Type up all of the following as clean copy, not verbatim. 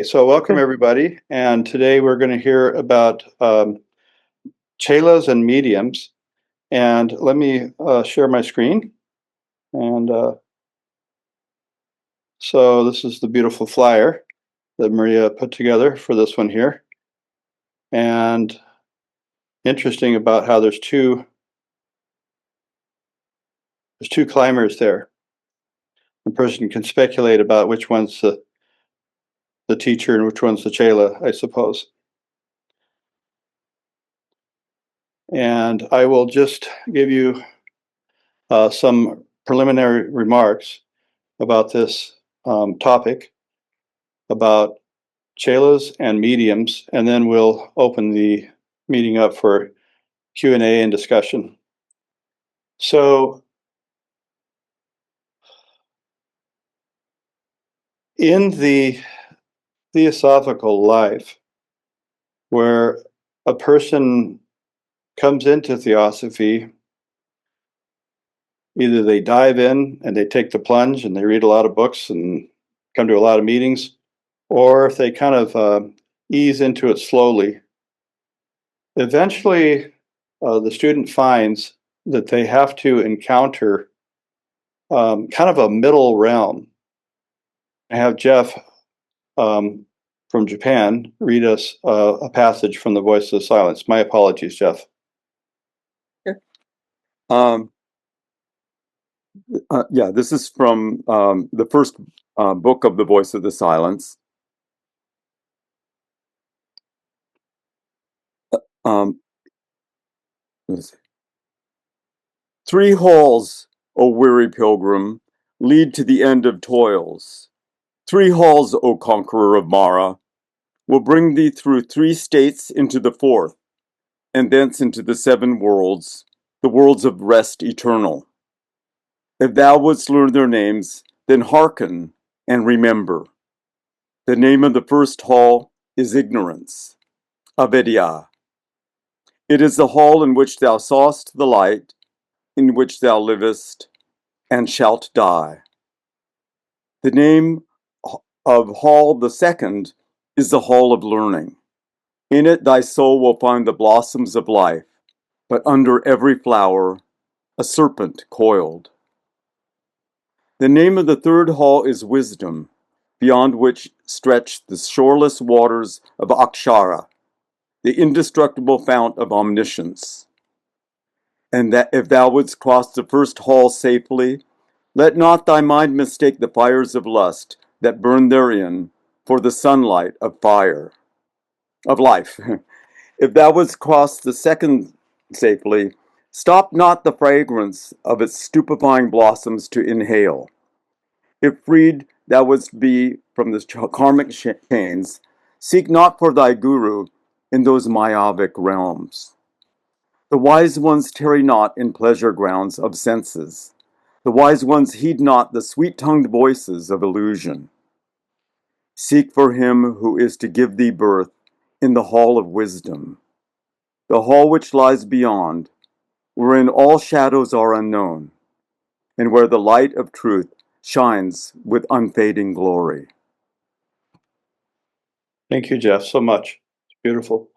So welcome everybody, and today we're going to hear about Chelas and Mediums. And let me share my screen. And so this is the beautiful flyer that Maria put together for this one here. And interesting about how there's two climbers there. The person can speculate about which one's the teacher and which one's the Chela, I suppose. And I will just give you some preliminary remarks about this topic, about chelas and mediums, and then we'll open the meeting up for Q&A and discussion. So in the theosophical life, where a person comes into theosophy, either they dive in and they take the plunge and they read a lot of books and come to a lot of meetings, or if they kind of ease into it slowly, eventually the student finds that they have to encounter kind of a middle realm. I have Jeff from Japan read us a passage from the Voice of the Silence. My apologies, Jeff. Yeah, this is from the first book of the Voice of the Silence. Three halls, O weary pilgrim, lead to the end of toils. 3 halls, O conqueror of Mara, will bring thee through 3 states into the 4th, and thence into the 7 worlds, the worlds of rest eternal. If thou wouldst learn their names, then hearken and remember. The name of the first hall is ignorance, avidya. It is the hall in which thou sawest the light, in which thou livest, and shalt die. The name of hall the second is the hall of learning. In it thy soul will find the blossoms of life, but under every flower a serpent coiled. The name of the third hall is wisdom, beyond which stretch the shoreless waters of Akshara, the indestructible fount of omniscience. And that if thou wouldst cross the first hall safely, let not thy mind mistake the fires of lust that burn therein for the sunlight of fire, of life. If thou wouldst cross the second safely, stop not the fragrance of its stupefying blossoms to inhale. If freed thou wouldst be from the karmic chains, seek not for thy guru in those myopic realms. The wise ones tarry not in pleasure grounds of senses. The wise ones heed not the sweet-tongued voices of illusion. Seek for him who is to give thee birth in the hall of wisdom, the hall which lies beyond, wherein all shadows are unknown, and where the light of truth shines with unfading glory. Thank you, Jeff, so much. It's beautiful.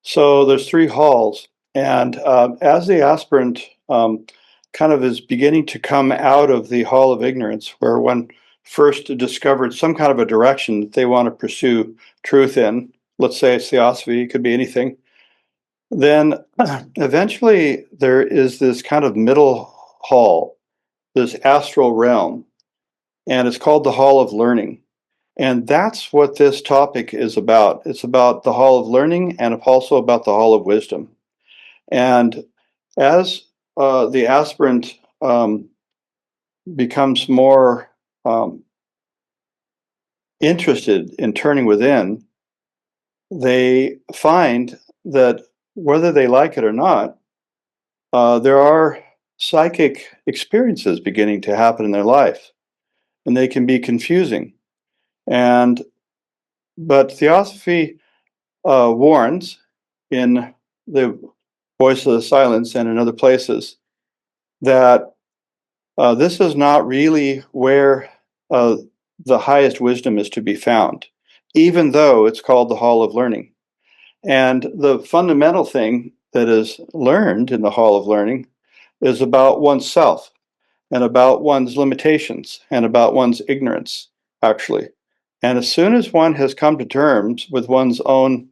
So there's 3 halls, and as the aspirant kind of is beginning to come out of the hall of ignorance, where one first discovered some kind of a direction that they want to pursue truth in, let's say it's theosophy, it could be anything, then eventually there is this kind of middle hall, this astral realm, and it's called the Hall of Learning. And that's what this topic is about. It's about the Hall of Learning and also about the Hall of Wisdom. And as the aspirant becomes more interested in turning within, they find that whether they like it or not, there are psychic experiences beginning to happen in their life, and they can be confusing. But Theosophy warns in the Voice of the Silence and in other places that this is not really where the highest wisdom is to be found. even though it's called the Hall of Learning. And the fundamental thing that is learned in the Hall of Learning is about oneself and about one's limitations and about one's ignorance, actually. And as soon as one has come to terms with one's own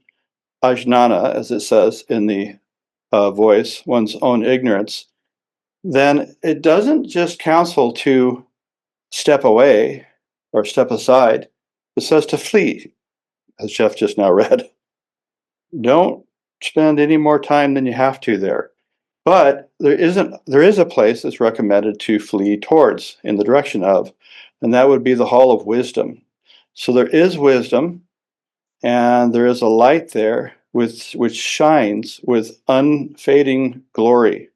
ajnana, as it says in the voice, one's own ignorance, then it doesn't just counsel to step away or step aside. It says to flee, as Jeff just now read. Don't spend any more time than you have to there. But there is a place that's recommended to flee towards, in the direction of, and that would be the Hall of Wisdom. So there is wisdom, and there is a light there which shines with unfading glory.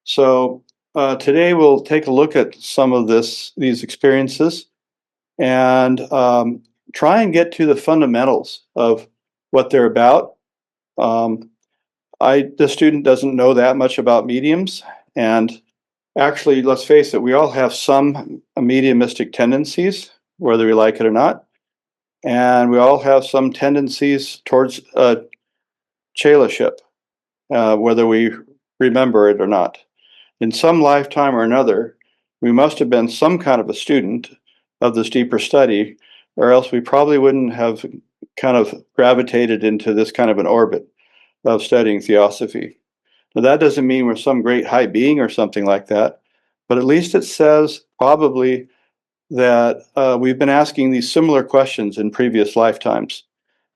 So today we'll take a look at some of these experiences and try and get to the fundamentals of what they're about. The student doesn't know that much about mediums, and actually, let's face it, we all have some mediumistic tendencies, whether we like it or not, and we all have some tendencies towards Chelaship, whether we remember it or not. In some lifetime or another, we must have been some kind of a student of this deeper study, or else we probably wouldn't have kind of gravitated into this kind of an orbit of studying theosophy. Now, that doesn't mean we're some great high being or something like that, but at least it says probably that we've been asking these similar questions in previous lifetimes.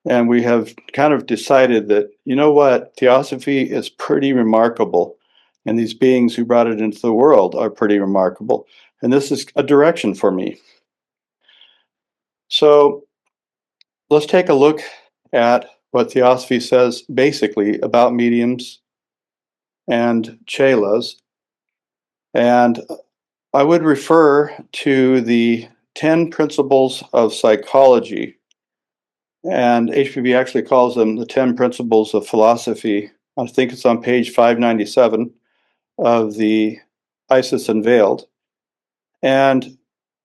And we have kind of decided that, you know what, theosophy is pretty remarkable. And these beings who brought it into the world are pretty remarkable. And this is a direction for me. So let's take a look at what theosophy says basically about mediums and chelas. And I would refer to the 10 principles of psychology. And HPB actually calls them the 10 principles of philosophy. I think it's on page 597 of the Isis Unveiled. And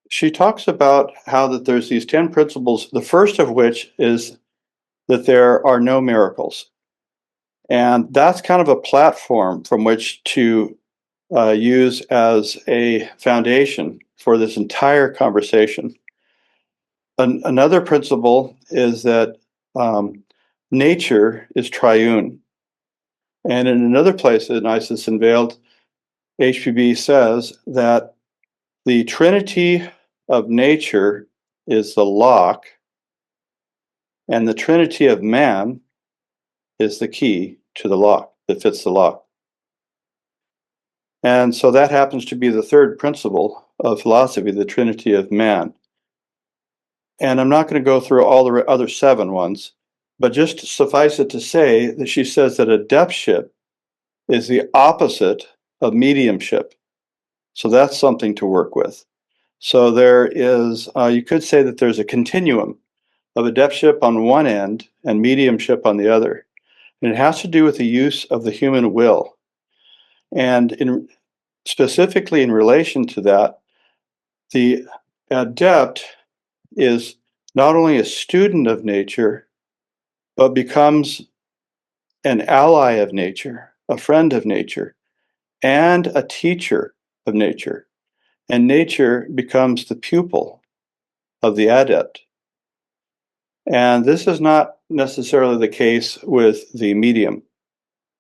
she talks about how that there's these 10 principles, the first of which is that there are no miracles. And that's kind of a platform from which to use as a foundation for this entire conversation. Another principle is that nature is triune. And in another place in Isis Unveiled, HPB says that the trinity of nature is the lock, and the trinity of man is the key to the lock that fits the lock. And so that happens to be the third principle of philosophy, the trinity of man. And I'm not going to go through all the other 7 ones, but just suffice it to say that she says that adeptship is the opposite of mediumship. So that's something to work with. So there is, you could say that there's a continuum of adeptship on one end and mediumship on the other. And it has to do with the use of the human will. And specifically in relation to that, the adept is not only a student of nature, but becomes an ally of nature, a friend of nature, and a teacher of nature. And nature becomes the pupil of the adept. And this is not necessarily the case with the medium.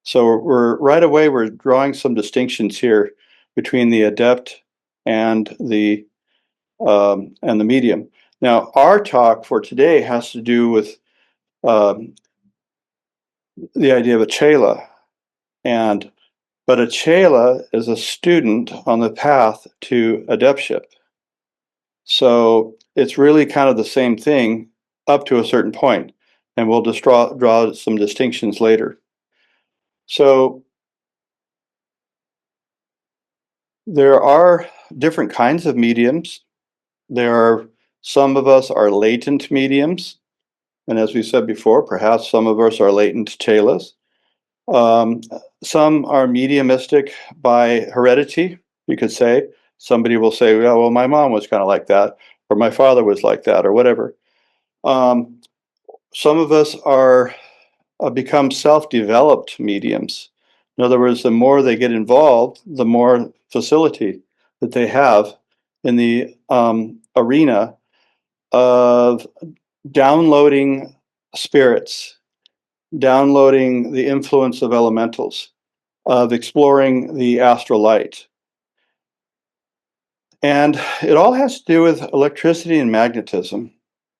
So right away we're drawing some distinctions here between the adept and the medium. Now, our talk for today has to do with the idea of a chela, but a chela is a student on the path to adeptship. So it's really kind of the same thing up to a certain point, and we'll just draw some distinctions later. So there are different kinds of mediums. Some of us are latent mediums, and as we said before, perhaps some of us are latent chelas. Some are mediumistic by heredity, you could say. Somebody will say, well, my mom was kind of like that, or my father was like that, or whatever. Some of us are become self-developed mediums. In other words, the more they get involved, the more facility that they have in the arena of downloading spirits, downloading the influence of elementals, of exploring the astral light. And it all has to do with electricity and magnetism.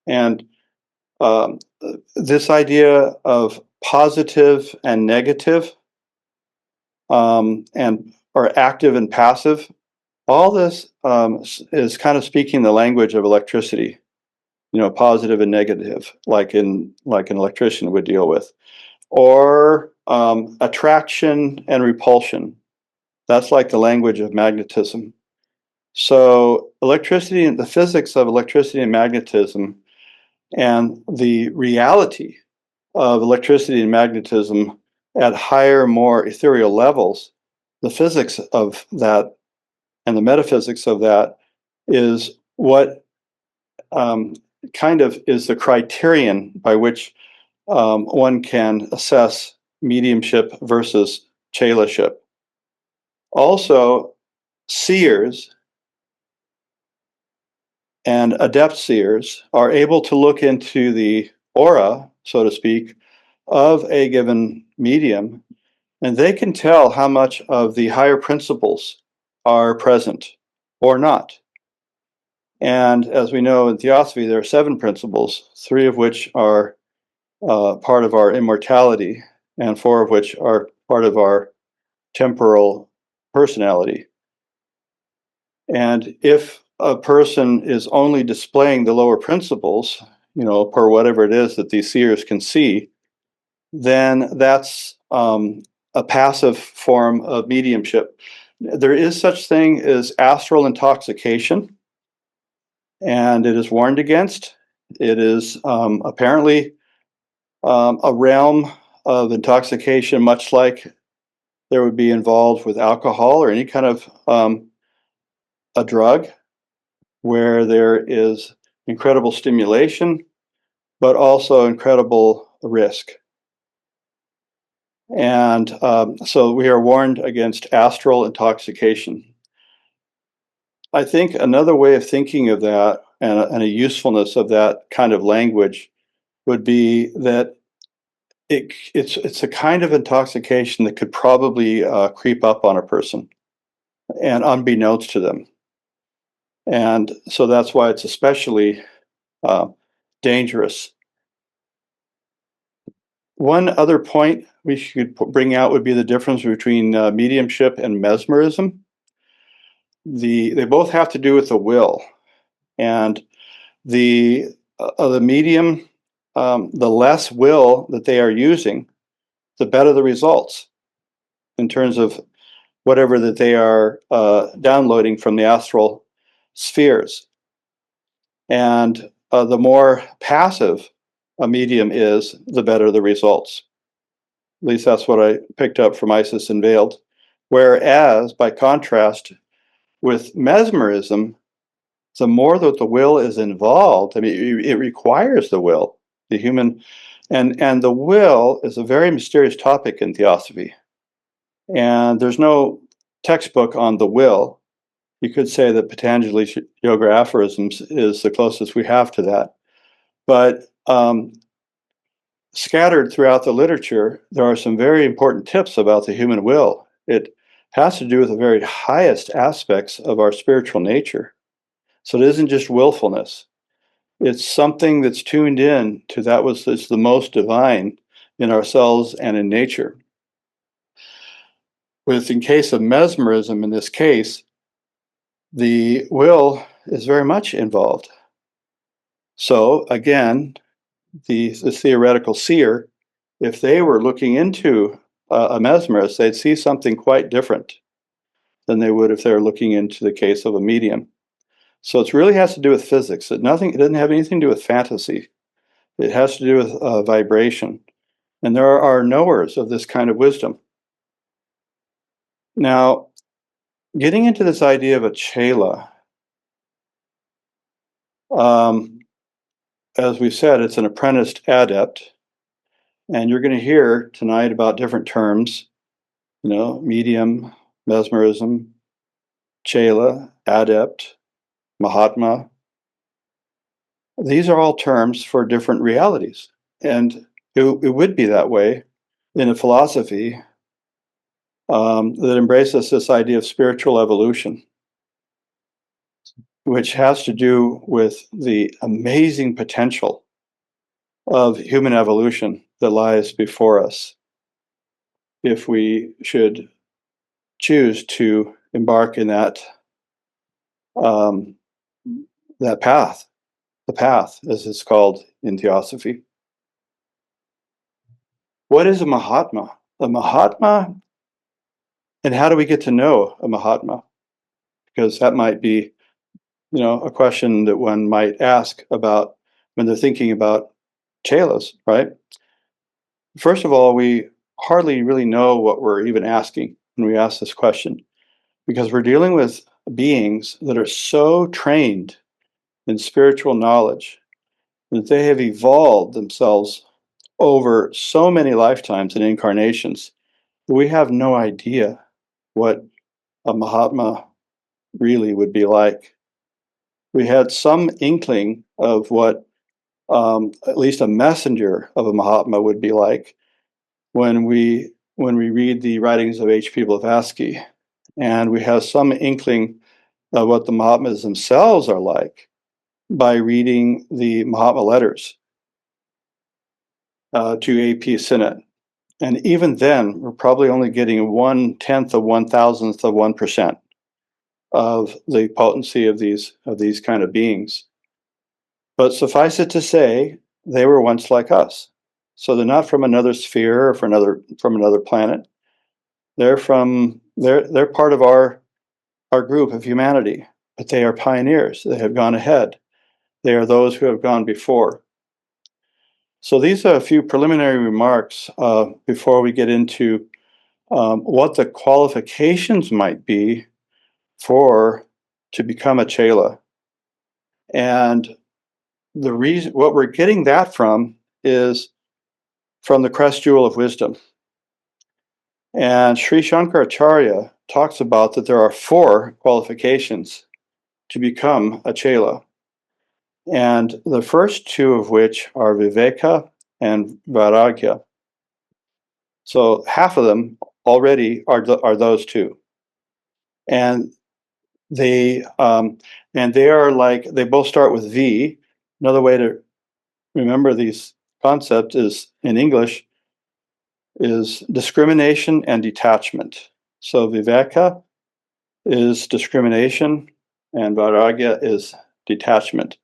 And um, this idea of positive and negative, and or active and passive, all this is kind of speaking the language of electricity, positive and negative, like an electrician would deal with, or attraction and repulsion. That's like the language of magnetism. So electricity and the physics of electricity and magnetism and the reality of electricity and magnetism at higher, more ethereal levels, the physics of that and the metaphysics of that is what kind of is the criterion by which one can assess mediumship versus chelaszip. Also, seers and adept seers are able to look into the aura, so to speak, of a given medium, and they can tell how much of the higher principles are present or not. And as we know in Theosophy, there are 7 principles, 3 of which are part of our immortality, and 4 of which are part of our temporal personality. And if a person is only displaying the lower principles, per whatever it is that these seers can see, then that's a passive form of mediumship. There is such thing as astral intoxication, and it is warned against. It is apparently a realm of intoxication, much like there would be involved with alcohol or any kind of a drug, where there is incredible stimulation, but also incredible risk. And so we are warned against astral intoxication. I think another way of thinking of that and a usefulness of that kind of language would be that it's a kind of intoxication that could probably creep up on a person and unbeknownst to them. And so that's why it's especially dangerous. One other point we should bring out would be the difference between mediumship and mesmerism. They both have to do with the will, and the medium, the less will that they are using, the better the results in terms of whatever that they are downloading from the astral spheres. And the more passive a medium is, the better the results. At least that's what I picked up from Isis Unveiled. Whereas, by contrast, with mesmerism, the more that the will is involved, I mean, it requires the will, the human, and the will is a very mysterious topic in Theosophy. And there's no textbook on the will. You could say that Patanjali's Yoga Aphorisms is the closest we have to that. But scattered throughout the literature, there are some very important tips about the human will. It has to do with the very highest aspects of our spiritual nature. So it isn't just willfulness. It's something that's tuned in to that which is the most divine in ourselves and in nature. In case of mesmerism, in this case, the will is very much involved. So again, the theoretical seer, if they were looking into a mesmerist, they'd see something quite different than they would if they were looking into the case of a medium. So it really has to do with physics. It doesn't have anything to do with fantasy. It has to do with vibration. And there are knowers of this kind of wisdom. Now, getting into this idea of a chela, as we said, it's an apprenticed adept. And you're going to hear tonight about different terms, medium, mesmerism, Chela, adept, Mahatma. These are all terms for different realities. And it would be that way in a philosophy that embraces this idea of spiritual evolution, which has to do with the amazing potential of human evolution that lies before us if we should choose to embark in um, that path, the path, as it's called in Theosophy. What is a Mahatma? A Mahatma, and how do we get to know a Mahatma? Because that might be, a question that one might ask about when they're thinking about chelas, right? First of all, we hardly really know what we're even asking when we ask this question, because we're dealing with beings that are so trained in spiritual knowledge that they have evolved themselves over so many lifetimes and incarnations that we have no idea what a Mahatma really would be like. We had some inkling of what at least a messenger of a Mahatma would be like when we read the writings of H.P. Blavatsky, and we have some inkling of what the Mahatmas themselves are like by reading the Mahatma letters to A.P. Sinnett. And even then, we're probably only getting 1/10 of 1,000th of 1% of the potency of these kind of beings. But suffice it to say, they were once like us. So they're not from another sphere or from another planet. They're part of our group of humanity, but they are pioneers. They have gone ahead. They are those who have gone before. So these are a few preliminary remarks before we get into what the qualifications might be to become a chela. And the reason what we're getting that from is from the crest jewel of wisdom. And Sri Shankaracharya talks about that there are 4 qualifications to become a chela. And the first 2 of which are viveka and vairagya. So half of them already are those 2. And they are like, they both start with V. Another way to remember these concepts is in English is discrimination and detachment. So viveka is discrimination and vairagya is detachment.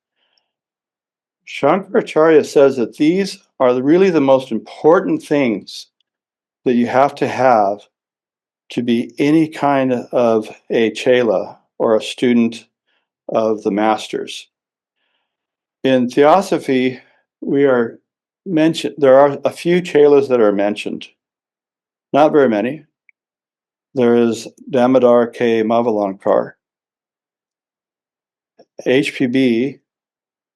Shankaracharya says that these are really the most important things that you have to be any kind of a chela or a student of the masters. In Theosophy, there are a few chelas that are mentioned, not very many. There is Damodar K. Mavalankar. HPB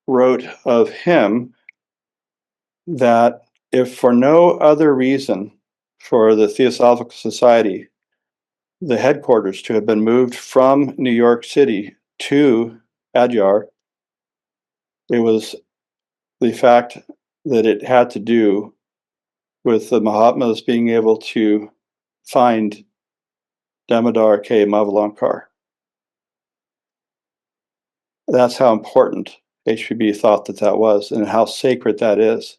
wrote of him that if for no other reason for the Theosophical Society, the headquarters to have been moved from New York City to Adyar, it was the fact that it had to do with the Mahatmas being able to find Damodar K. Mavalankar. That's how important HPB thought that was, and how sacred that is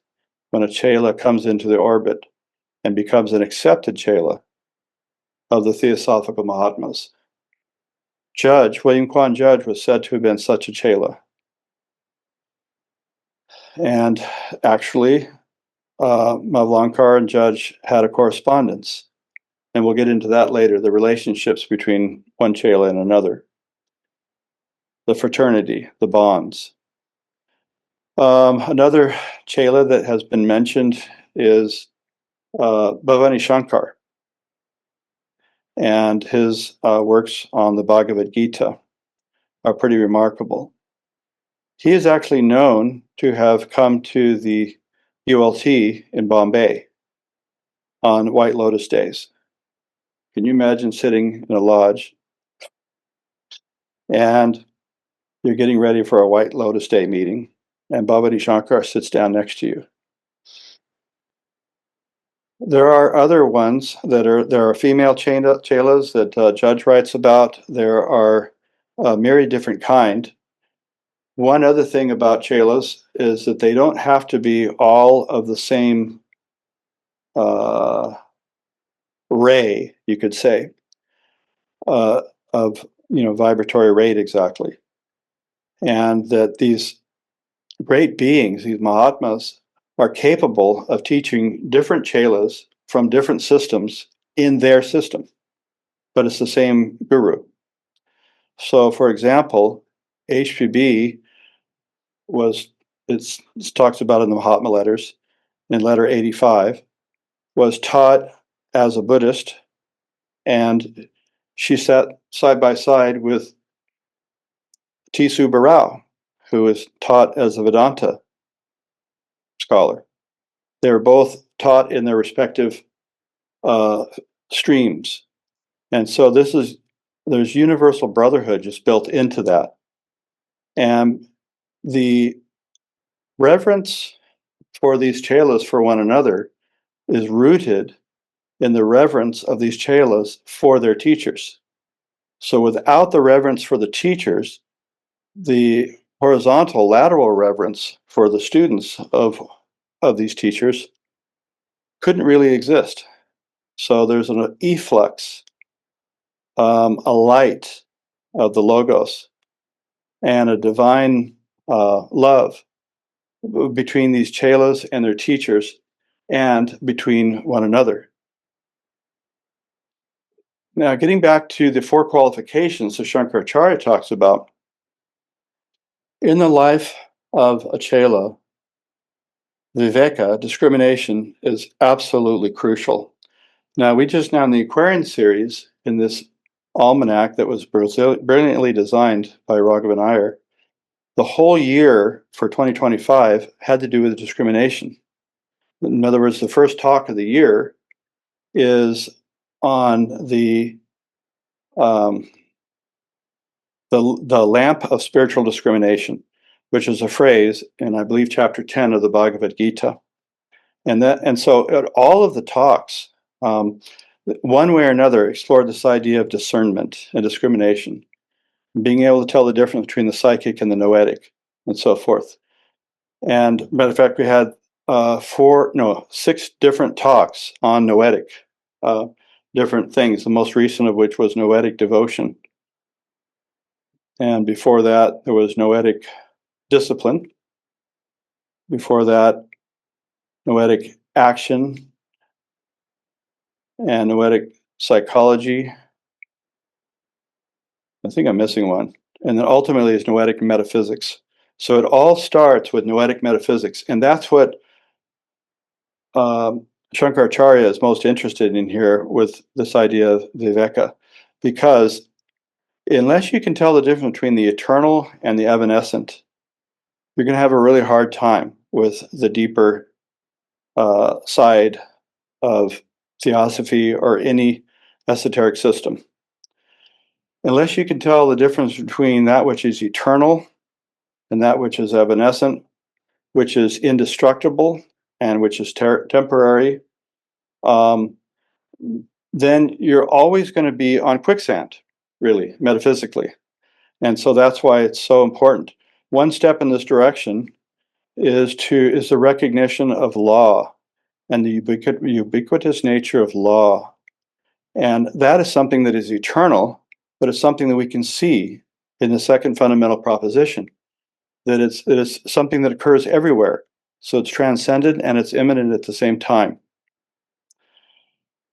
when a chela comes into the orbit and becomes an accepted chela of the Theosophical Mahatmas. William Kwan Judge was said to have been such a chela. And actually, Mavalankar and Judge had a correspondence. And we'll get into that later, the relationships between one chela and another. The fraternity, the bonds. Another chela that has been mentioned is Bhavani Shankar and his works on the Bhagavad Gita are pretty remarkable. He is actually known to have come to the ULT in Bombay on White Lotus days. Can you imagine sitting in a lodge and you're getting ready for a White Lotus Day meeting, and Bhavati Shankar sits down next to you? There are other ones there are female chelas that Judge writes about. There are a myriad different kind. One other thing about chelas is that they don't have to be all of the same uh, ray, you could say, uh, of vibratory rate exactly, and that these great beings, these Mahatmas, are capable of teaching different chelas from different systems in their system, but it's the same guru. So, for example, HPB it talks about in the Mahatma letters, in letter 85, was taught as a Buddhist, and she sat side by side with Tisu Barao, who is taught as a Vedanta scholar. They were both taught in their respective uh, streams. And so there's universal brotherhood just built into that. And the reverence for these chelas for one another is rooted in the reverence of these chelas for their teachers. So without the reverence for the teachers, the horizontal lateral reverence for the students of these teachers couldn't really exist. So there's an efflux, a light of the logos, and a divine love between these chelas and their teachers, and between one another. Now, getting back to the four qualifications that Shankaracharya talks about, in the life of a chela, viveka, discrimination, is absolutely crucial. Now, we just now in the Aquarian series, in this almanac that was brilliantly designed by Raghavan Iyer, the whole year for 2025 had to do with discrimination. In other words, the first talk of the year is on um, the lamp of spiritual discrimination, which is a phrase in, I believe, chapter 10 of the Bhagavad Gita. And so at all of the talks, one way or another, explored this idea of discernment and discrimination, being able to tell the difference between the psychic and the noetic, and so forth. And matter of fact, we had 6 different talks on noetic, different things. The most recent of which was noetic devotion, and before that there was noetic discipline. Before that, noetic action and noetic psychology. I think I'm missing one. And then ultimately is noetic metaphysics. So it all starts with noetic metaphysics, and that's what Shankaracharya is most interested in here with this idea of viveka, because unless you can tell the difference between the eternal and the evanescent, you're going to have a really hard time with the deeper side of theosophy or any esoteric system. Unless you can tell the difference between that which is eternal and that which is evanescent, which is indestructible and which is temporary, then you're always going to be on quicksand, really, metaphysically. And so that's why it's so important. One step in this direction is the recognition of law and the ubiquitous nature of law. And that is something that is eternal, but it's something that we can see in the second fundamental proposition, that it is something that occurs everywhere. So it's transcendent and it's immanent at the same time.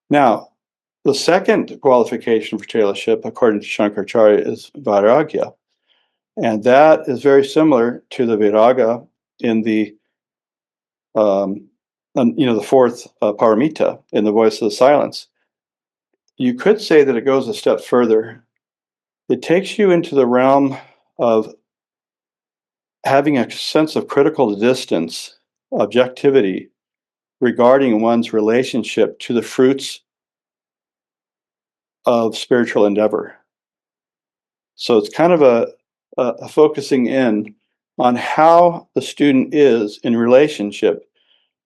Now, the second qualification for chelaship, according to Shankaracharya, is vairagya. And that is very similar to the viraga in the the fourth paramita in the voice of the silence. You could say that it goes a step further. It takes you into the realm of having a sense of critical distance, objectivity regarding one's relationship to the fruits of spiritual endeavor. So it's kind of a focusing in on how the student is in relationship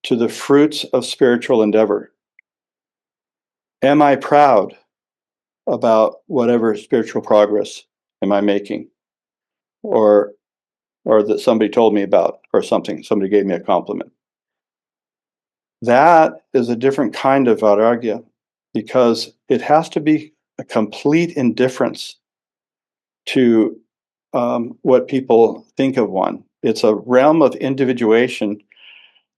to the fruits of spiritual endeavor. Am I proud about whatever spiritual progress am I making? Or that somebody told me about, or somebody gave me a compliment. That is a different kind of vairagya, because it has to be a complete indifference to what people think of one. It's a realm of individuation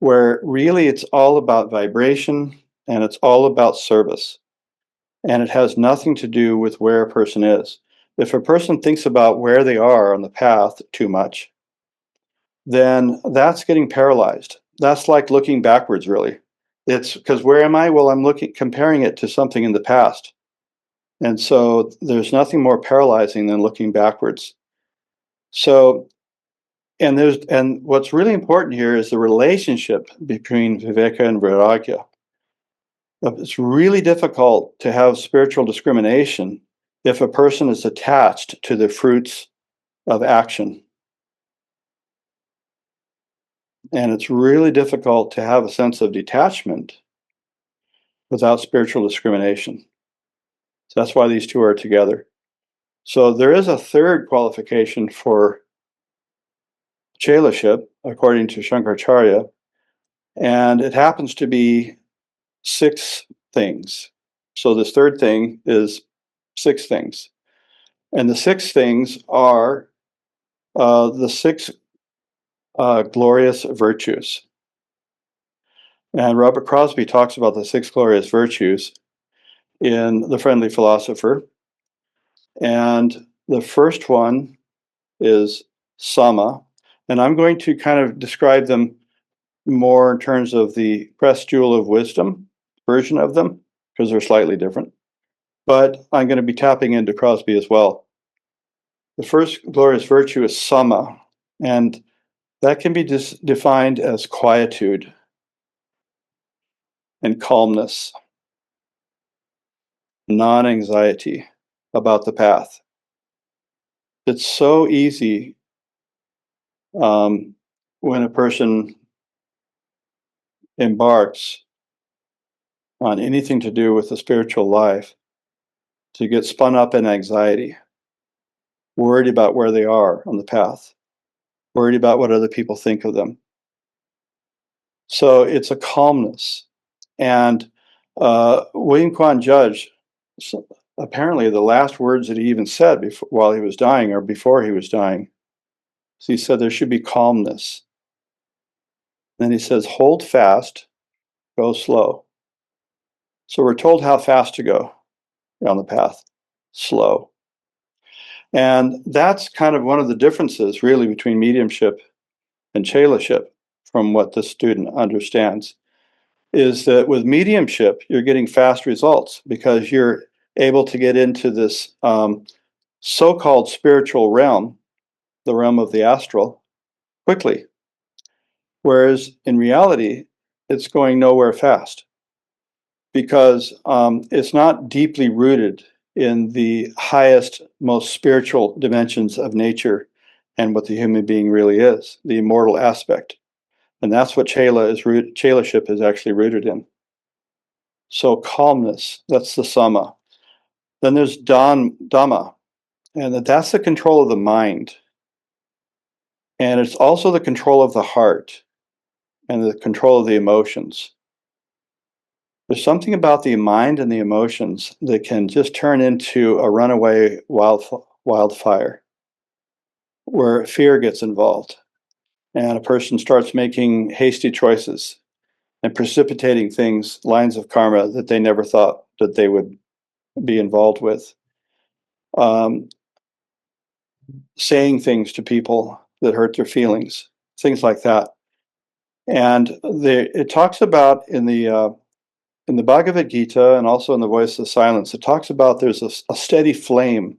where really it's all about vibration and it's all about service. And it has nothing to do with where a person is. If a person thinks about where they are on the path too much, then that's getting paralyzed. That's like looking backwards, really. It's because where am I? Well, I'm comparing it to something in the past. And so there's nothing more paralyzing than looking backwards. So, and what's really important here is the relationship between viveka and vairagya. It's really difficult to have spiritual discrimination if a person is attached to the fruits of action. And it's really difficult to have a sense of detachment without spiritual discrimination. So that's why these two are together. So there is a third qualification for Chelaship, according to Shankaracharya, and it happens to be 6 things. So this third thing is 6 things. And the 6 things are the 6 glorious virtues. And Robert Crosby talks about the 6 glorious virtues in The Friendly Philosopher. And the first one is sama. And I'm going to kind of describe them more in terms of the pressed jewel of wisdom version of them, because they're slightly different. But I'm going to be tapping into Crosby as well. The first glorious virtue is sama, and that can be defined as quietude and calmness, non-anxiety about the path. It's so easy when a person embarks on anything to do with the spiritual life to get spun up in anxiety, worried about where they are on the path, worried about what other people think of them. So it's a calmness. And William Quan Judge, apparently the last words that he even said while he was dying or before he was dying, he said there should be calmness. Then he says, hold fast, go slow. So we're told how fast to go on the path, slow. And that's kind of one of the differences really between mediumship and Chelaship, from what the student understands, is that with mediumship, you're getting fast results because you're able to get into this so-called spiritual realm, the realm of the astral, quickly. Whereas in reality, it's going nowhere fast because it's not deeply rooted in the highest, most spiritual dimensions of nature and what the human being really is, the immortal aspect. And that's what Chelaship is actually rooted in. So calmness, that's the sama. Then there's Dhamma, and that's the control of the mind. And it's also the control of the heart and the control of the emotions. There's something about the mind and the emotions that can just turn into a runaway wildfire where fear gets involved and a person starts making hasty choices and precipitating things, lines of karma that they never thought that they would be involved with. Saying things to people that hurt their feelings, things like that. And it talks about in the Bhagavad Gita and also in the Voice of Silence, it talks about there's a steady flame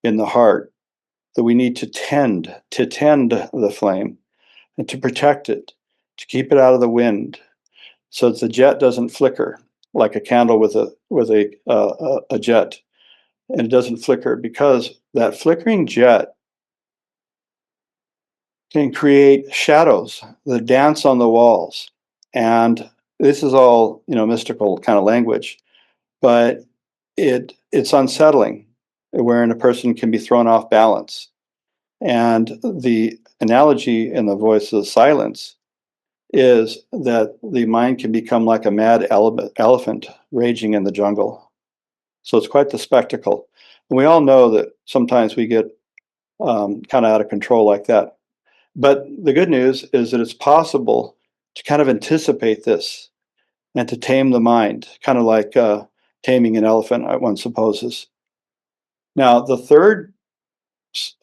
in the heart that we need to tend the flame and to protect it, to keep it out of the wind, so that the jet doesn't flicker like a candle with a jet, and it doesn't flicker, because that flickering jet can create shadows that dance on the walls. And this is all, mystical kind of language, but it's unsettling, wherein a person can be thrown off balance. And the analogy in the voice of silence is that the mind can become like a mad elephant raging in the jungle. So it's quite the spectacle. And we all know that sometimes we get kind of out of control like that. But the good news is that it's possible to kind of anticipate this and to tame the mind, kind of like taming an elephant, one supposes. Now, the third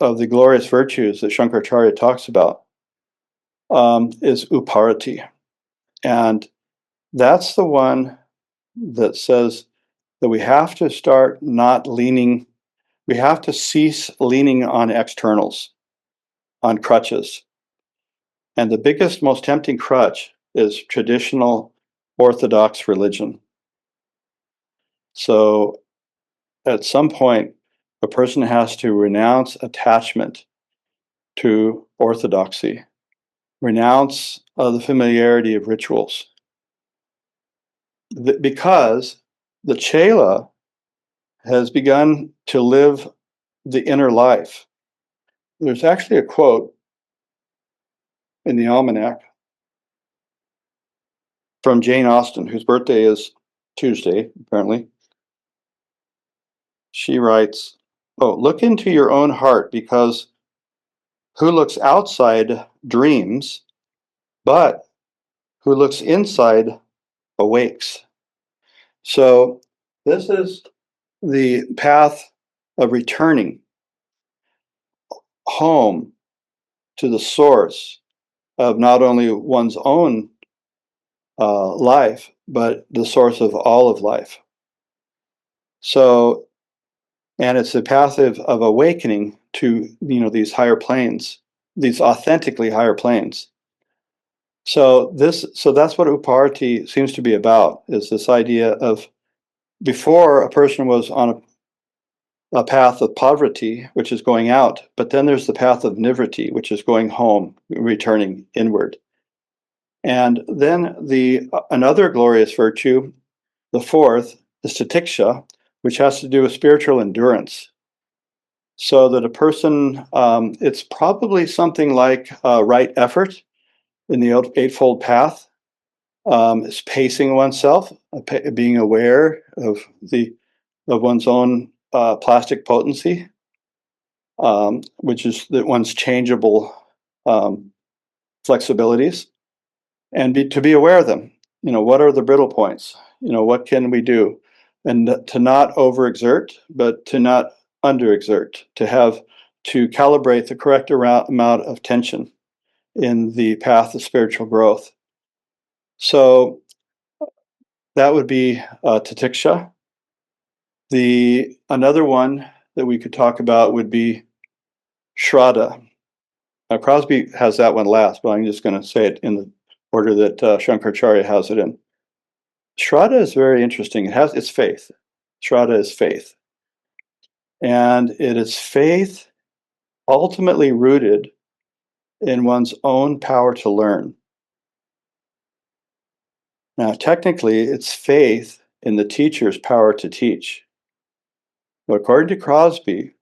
of the glorious virtues that Shankaracharya talks about is uparati. And that's the one that says that we have to start not leaning, we have to cease leaning on externals, on crutches. And the biggest, most tempting crutch is traditional Orthodox religion. So at some point, a person has to renounce attachment to orthodoxy, renounce the familiarity of rituals. Because the Chela has begun to live the inner life. There's actually a quote in the almanac from Jane Austen, whose birthday is Tuesday, apparently. She writes, "Oh, look into your own heart, because who looks outside dreams, but who looks inside awakes." So this is the path of returning home to the source of not only one's own life, but the source of all of life. So, and it's the path of awakening to, these higher planes, these authentically higher planes. So that's what uparati seems to be about, is this idea of, before, a person was on a path of poverty, which is going out, but then there's the path of nivriti, which is going home, returning inward. And then another glorious virtue, the fourth, is titiksha, which has to do with spiritual endurance. So that a person, it's probably something like right effort in the Eightfold Path, is pacing oneself, being aware of one's own plastic potency, which is that one's changeable flexibilities, and to be aware of them. What are the brittle points? What can we do? And to not overexert, but to not underexert, to calibrate the correct amount of tension in the path of spiritual growth. So that would be titiksha. Another one that we could talk about would be shraddha. Now, Crosby has that one last, but I'm just going to say it in the order that Shankaracharya has it in. Shraddha is very interesting. It's faith. Shraddha is faith. And it is faith ultimately rooted in one's own power to learn. Now, technically, it's faith in the teacher's power to teach. But according to Crosby,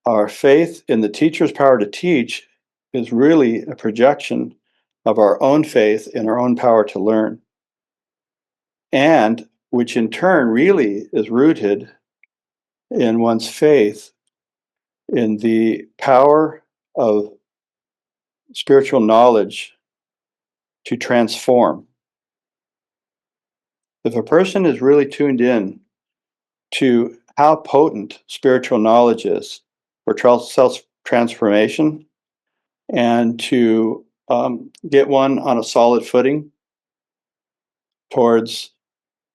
our faith in the teacher's power to teach is really a projection of our own faith in our own power to learn, and which in turn really is rooted in one's faith in the power of spiritual knowledge to transform. If a person is really tuned in to how potent spiritual knowledge is for self-transformation, and to get one on a solid footing towards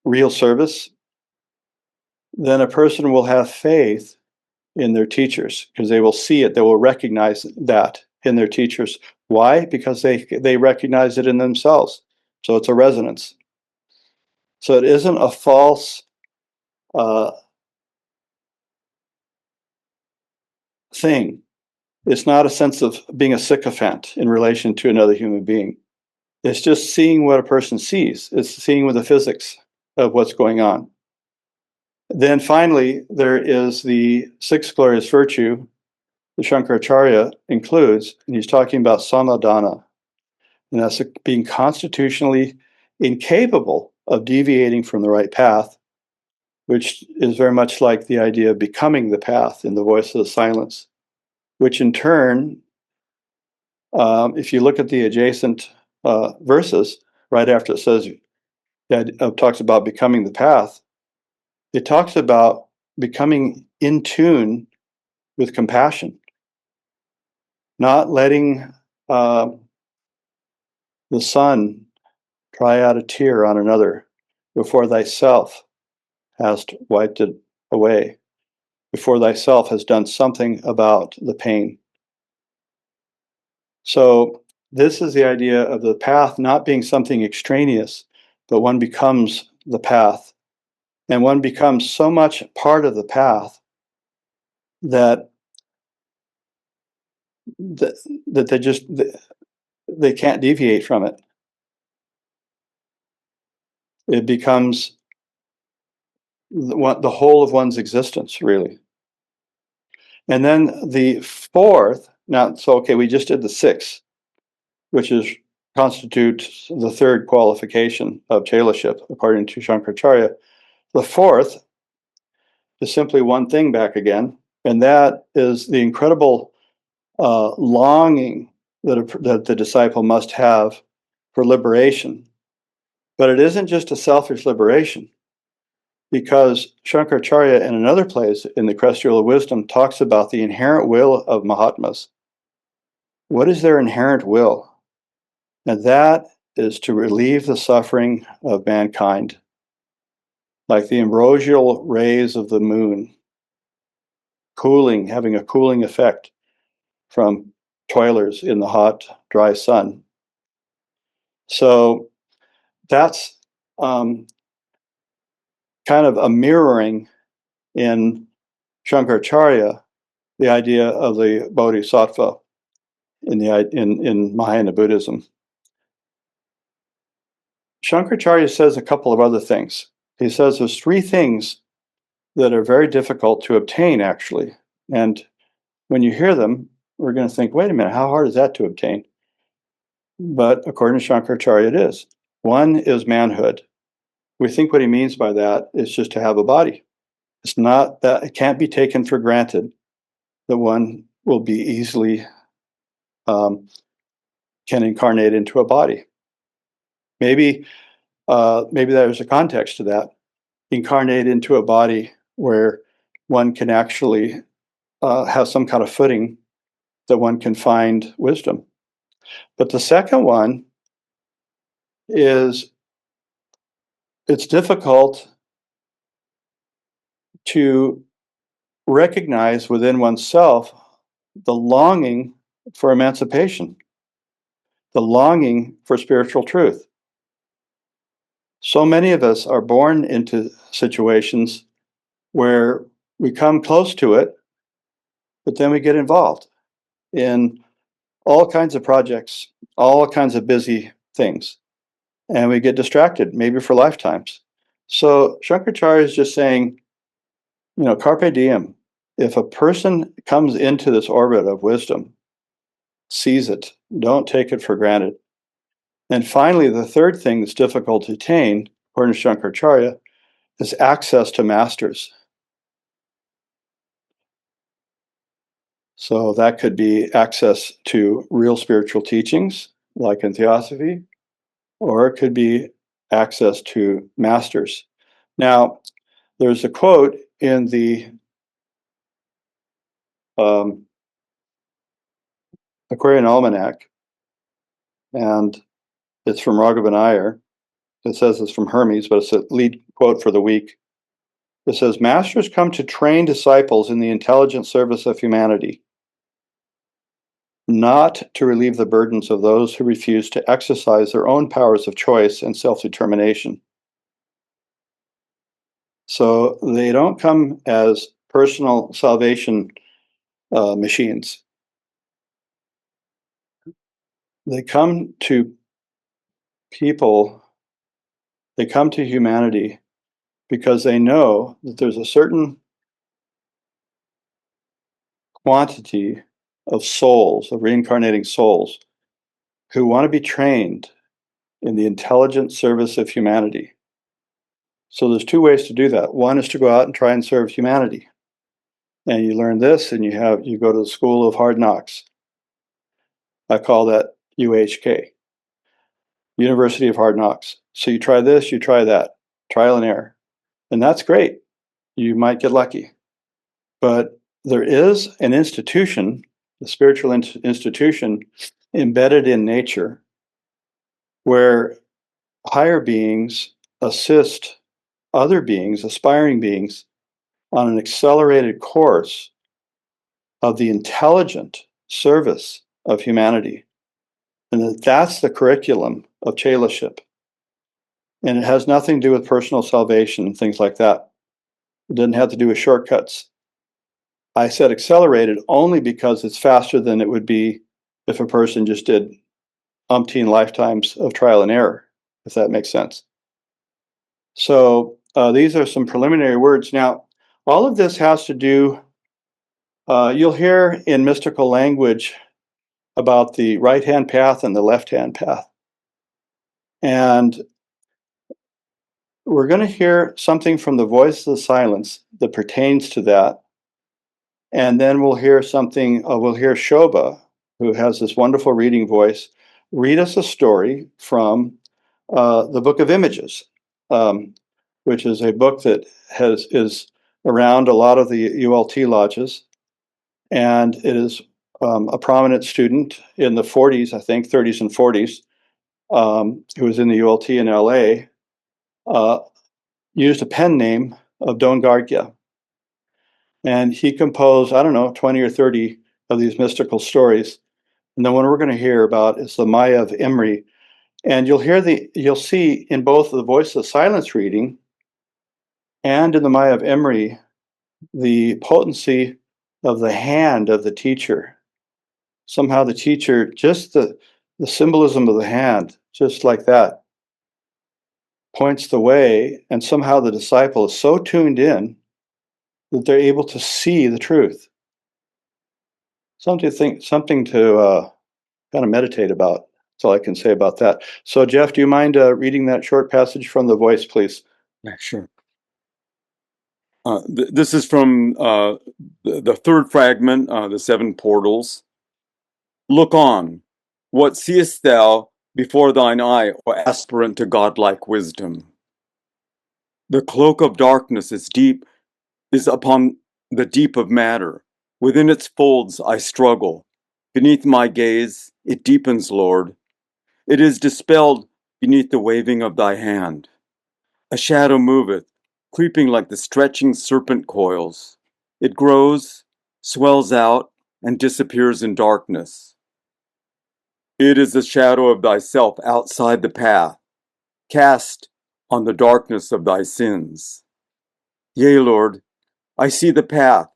real service, then a person will have faith in their teachers, because they will see it, they will recognize that in their teachers. Why? Because they recognize it in themselves. So it's a resonance. So it isn't a false thing. It's not a sense of being a sycophant in relation to another human being. It's just seeing what a person sees. It's seeing with the physics of what's going on. Then finally, there is the sixth glorious virtue, the Shankaracharya includes, and he's talking about samadhana, and that's being constitutionally incapable of deviating from the right path, which is very much like the idea of becoming the path in the voice of the silence, which in turn, if you look at the adjacent verses, right after it says that talks about becoming the path, it talks about becoming in tune with compassion, not letting the sun dry out a tear on another before thyself hast wiped it away, before thyself has done something about the pain. So this is the idea of the path not being something extraneous, but one becomes the path. And one becomes so much part of the path that they can't deviate from it. It becomes the whole of one's existence, really. And then the fourth, now, so okay, we just did the sixth, which is constitutes the third qualification of chelaship, according to Shankaracharya. The fourth is simply one thing back again, and that is the incredible longing that the disciple must have for liberation. But it isn't just a selfish liberation, because Shankaracharya, in another place in the Crestula of Wisdom, talks about the inherent will of Mahatmas. What is their inherent will? And that is to relieve the suffering of mankind, like the ambrosial rays of the moon, having a cooling effect from toilers in the hot, dry sun. So that's kind of a mirroring in Shankaracharya, the idea of the bodhisattva in Mahayana Buddhism. Shankaracharya says a couple of other things. He says there's three things that are very difficult to obtain, actually. And when you hear them, we're going to think, wait a minute, how hard is that to obtain? But according to Shankaracharya, it is. One is manhood. We think what he means by that is just to have a body. It's not that, it can't be taken for granted that one will be easily can incarnate into a body. Maybe there's a context to that. Incarnate into a body where one can actually have some kind of footing that one can find wisdom. But the second one is it's difficult to recognize within oneself the longing for emancipation, the longing for spiritual truth. So many of us are born into situations where we come close to it, but then we get involved in all kinds of projects, all kinds of busy things, and we get distracted, maybe for lifetimes. So Shankaracharya is just saying, carpe diem. If a person comes into this orbit of wisdom, seize it. Don't take it for granted. And finally, the third thing that's difficult to attain, according to Shankaracharya, is access to masters. So that could be access to real spiritual teachings, like in Theosophy, or it could be access to masters. Now, there's a quote in the Aquarian Almanac, and it's from Raghavan Iyer. It says it's from Hermes, but it's a lead quote for the week. It says, Masters come to train disciples in the intelligent service of humanity, not to relieve the burdens of those who refuse to exercise their own powers of choice and self-determination. So they don't come as personal salvation machines. They come to people, they come to humanity because they know that there's a certain quantity of souls, of reincarnating souls, who want to be trained in the intelligent service of humanity. So there's two ways to do that. One is to go out and try and serve humanity. And you learn this, and you go to the school of hard knocks. I call that UHK, University of Hard Knocks. So you try this, you try that, trial and error. And that's great. You might get lucky. But there is an institution, the spiritual institution embedded in nature, where higher beings assist other beings, aspiring beings, on an accelerated course of the intelligent service of humanity. And that's the curriculum of Chelaship. And it has nothing to do with personal salvation and things like that. It doesn't have to do with shortcuts. I said accelerated only because it's faster than it would be if a person just did umpteen lifetimes of trial and error, if that makes sense. So these are some preliminary words. Now, all of this has to do, you'll hear in mystical language about the right-hand path and the left-hand path. And we're going to hear something from the voice of the silence that pertains to that. And then we'll hear something, we'll hear Shobha, who has this wonderful reading voice, read us a story from the Book of Images, which is a book that is around a lot of the ULT lodges. And it is a prominent student in the 40s, I think, 30s and 40s, who was in the ULT in LA, used a pen name of Don Gargia. And he composed, I don't know, 20 or 30 of these mystical stories. And the one we're going to hear about is the Maya of Imri. And you'll see in both the voice of silence reading and in the Maya of Imri the potency of the hand of the teacher. Somehow the teacher, just the symbolism of the hand, just like that, points the way, and somehow the disciple is so tuned in that they're able to see the truth. Something to kind of meditate about. That's all I can say about that. So, Jeff, do you mind reading that short passage from the voice, please? Yeah, sure. This is from the third fragment, the seven portals. Look on. What seest thou before thine eye, O aspirant to godlike wisdom? The cloak of darkness is upon the deep of matter. Within its folds I struggle. Beneath my gaze, it deepens, Lord. It is dispelled beneath the waving of thy hand. A shadow moveth, creeping like the stretching serpent coils. It grows, swells out, and disappears in darkness. It is the shadow of thyself outside the path, cast on the darkness of thy sins. Yea, Lord, I see the path,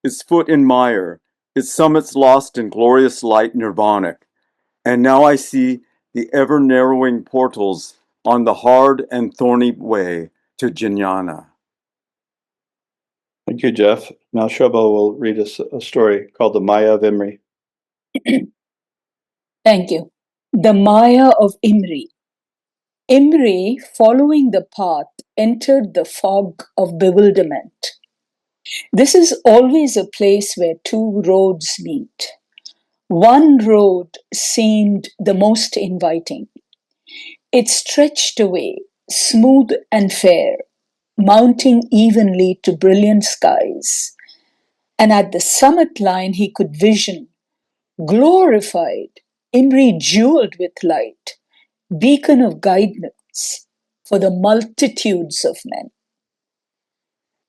its foot in mire, its summits lost in glorious light nirvanic, and now I see the ever-narrowing portals on the hard and thorny way to Jnana. Thank you, Jeff. Now Shobha will read us a story called the Maya of Imri. Thank you. The Maya of Imri. Imri, following the path, entered the fog of bewilderment. This is always a place where two roads meet. One road seemed the most inviting. It stretched away, smooth and fair, mounting evenly to brilliant skies. And at the summit line he could vision, glorified, Imri jeweled with light, beacon of guidance for the multitudes of men.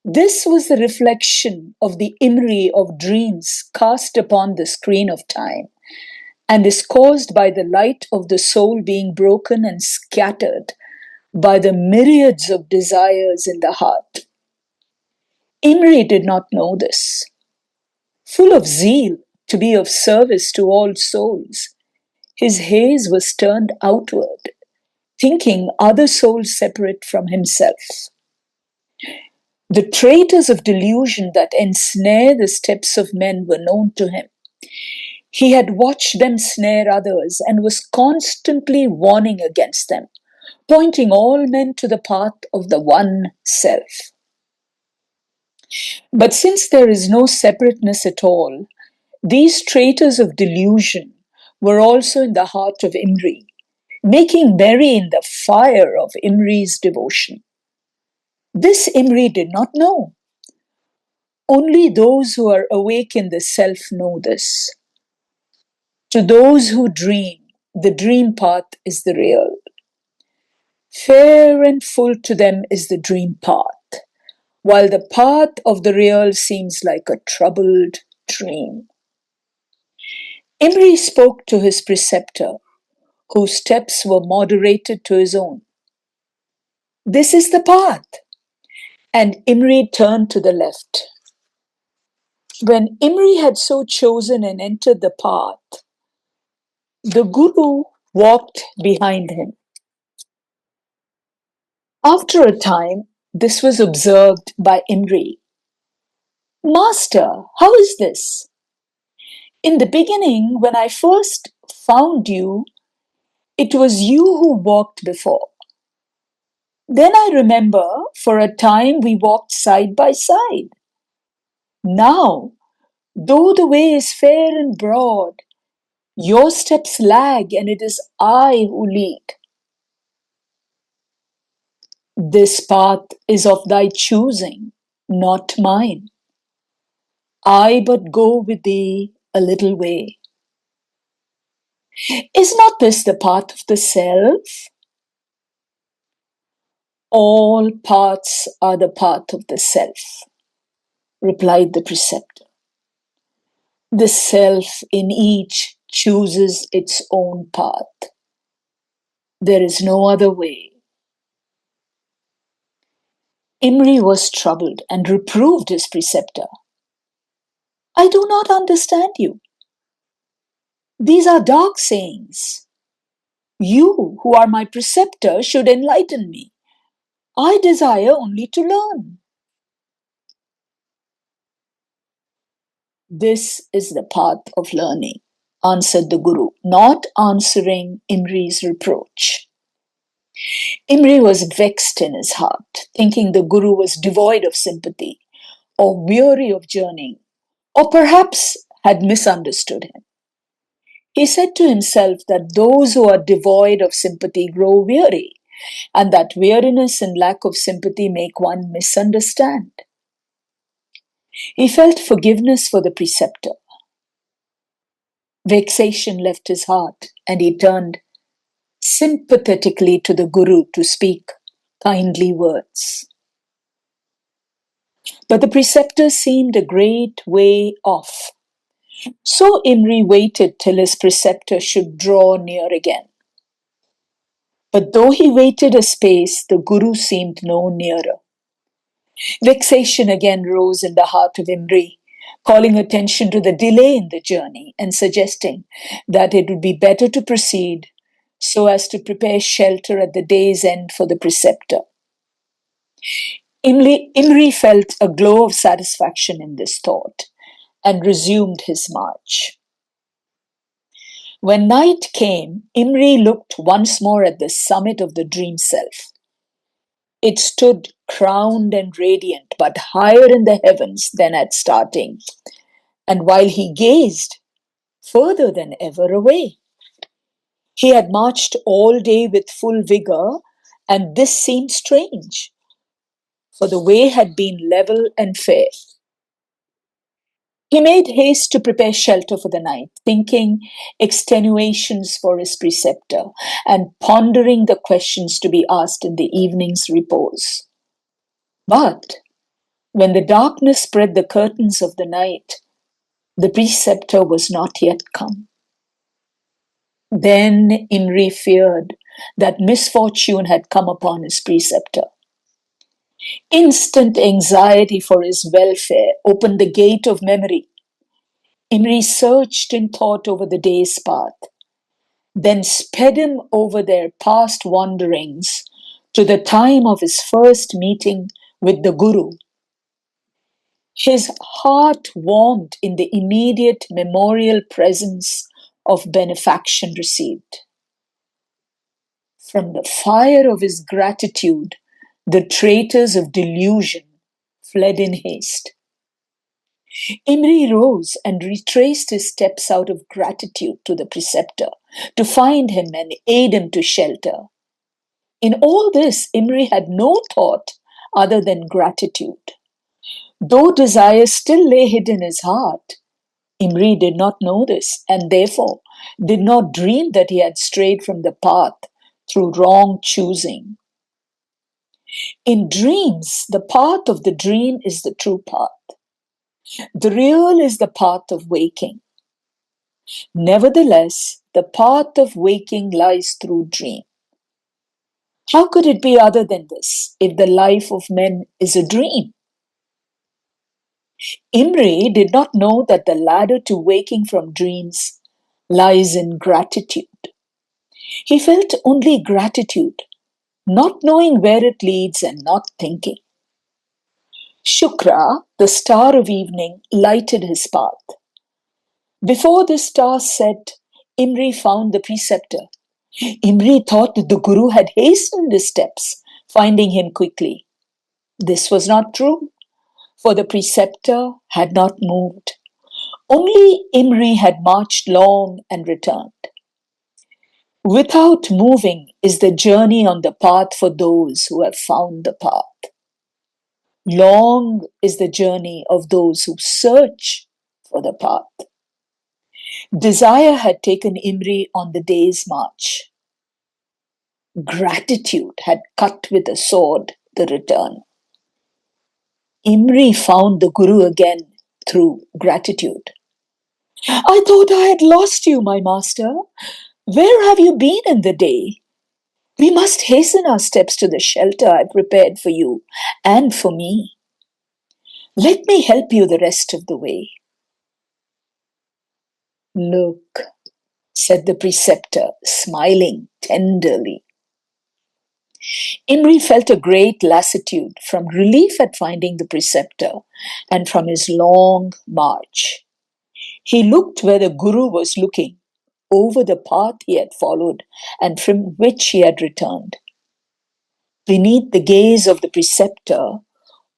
This was the reflection of the Imri of dreams cast upon the screen of time, and is caused by the light of the soul being broken and scattered by the myriads of desires in the heart. Imri did not know this. Full of zeal to be of service to all souls, his haze was turned outward, thinking other souls separate from himself. The traitors of delusion that ensnare the steps of men were known to him. He had watched them snare others and was constantly warning against them, pointing all men to the path of the one self. But since there is no separateness at all, these traitors of delusion were also in the heart of Imri, making merry in the fire of Imri's devotion. This Imri did not know. Only those who are awake in the self know this. To those who dream, the dream path is the real. Fair and full to them is the dream path, while the path of the real seems like a troubled dream. Imri spoke to his preceptor, whose steps were moderated to his own. This is the path. And Imri turned to the left. When Imri had so chosen and entered the path, the Guru walked behind him. After a time, this was observed by Imri. Master, how is this? In the beginning, when I first found you, it was you who walked before. Then I remember for a time we walked side by side. Now, though the way is fair and broad, your steps lag and it is I who lead. This path is of thy choosing, not mine. I but go with thee a little way. Is not this the path of the self? All paths are the path of the self, replied the preceptor. The self in each chooses its own path. There is no other way. Imri was troubled and reproved his preceptor. I do not understand you. These are dark sayings. You, who are my preceptor, should enlighten me. I desire only to learn. This is the path of learning, answered the Guru, not answering Imri's reproach. Imri was vexed in his heart, thinking the Guru was devoid of sympathy, or weary of journeying, or perhaps had misunderstood him. He said to himself that those who are devoid of sympathy grow weary, and that weariness and lack of sympathy make one misunderstand. He felt forgiveness for the preceptor. Vexation left his heart, and he turned sympathetically to the Guru to speak kindly words. But the preceptor seemed a great way off. So Imri waited till his preceptor should draw near again. But though he waited a space, the Guru seemed no nearer. Vexation again rose in the heart of Imri, calling attention to the delay in the journey and suggesting that it would be better to proceed so as to prepare shelter at the day's end for the preceptor. Imri felt a glow of satisfaction in this thought and resumed his march. When night came, Imri looked once more at the summit of the dream self. It stood crowned and radiant, but higher in the heavens than at starting, and while he gazed, further than ever away. He had marched all day with full vigor, and this seemed strange, for the way had been level and fair. He made haste to prepare shelter for the night, thinking extenuations for his preceptor and pondering the questions to be asked in the evening's repose. But When the darkness spread the curtains of the night, the preceptor was not yet come. Then Imri feared that misfortune had come upon his preceptor. Instant anxiety for his welfare opened the gate of memory. Imri searched in thought over the day's path, then sped him over their past wanderings to the time of his first meeting with the Guru. His heart warmed in the immediate memorial presence of benefaction received. From the fire of his gratitude, the traitors of delusion fled in haste. Imri rose and retraced his steps out of gratitude to the preceptor to find him and aid him to shelter. In all this, Imri had no thought other than gratitude. Though desire still lay hidden in his heart, Imri did not know this and therefore did not dream that he had strayed from the path through wrong choosing. In dreams, the path of the dream is the true path. The real is the path of waking. Nevertheless, the path of waking lies through dream. How could it be other than this if the life of men is a dream? Imri did not know that the ladder to waking from dreams lies in gratitude. He felt only gratitude, not knowing where it leads and not thinking. Shukra, the star of evening, lighted his path. Before the star set, Imri found the preceptor. Imri thought that the Guru had hastened his steps, finding him quickly. This was not true, for the preceptor had not moved. Only Imri had marched long and returned. Without moving is the journey on the path for those who have found the path. Long is the journey of those who search for the path. Desire had taken Imri on the day's march. Gratitude had cut with a sword the return. Imri found the Guru again through gratitude. I thought I had lost you, my master. Where have you been in the day? We must hasten our steps to the shelter I prepared for you and for me. Let me help you the rest of the way. Look, said the preceptor, smiling tenderly. Imri felt a great lassitude from relief at finding the preceptor and from his long march. He looked where the Guru was looking, over the path he had followed and from which he had returned. Beneath the gaze of the preceptor,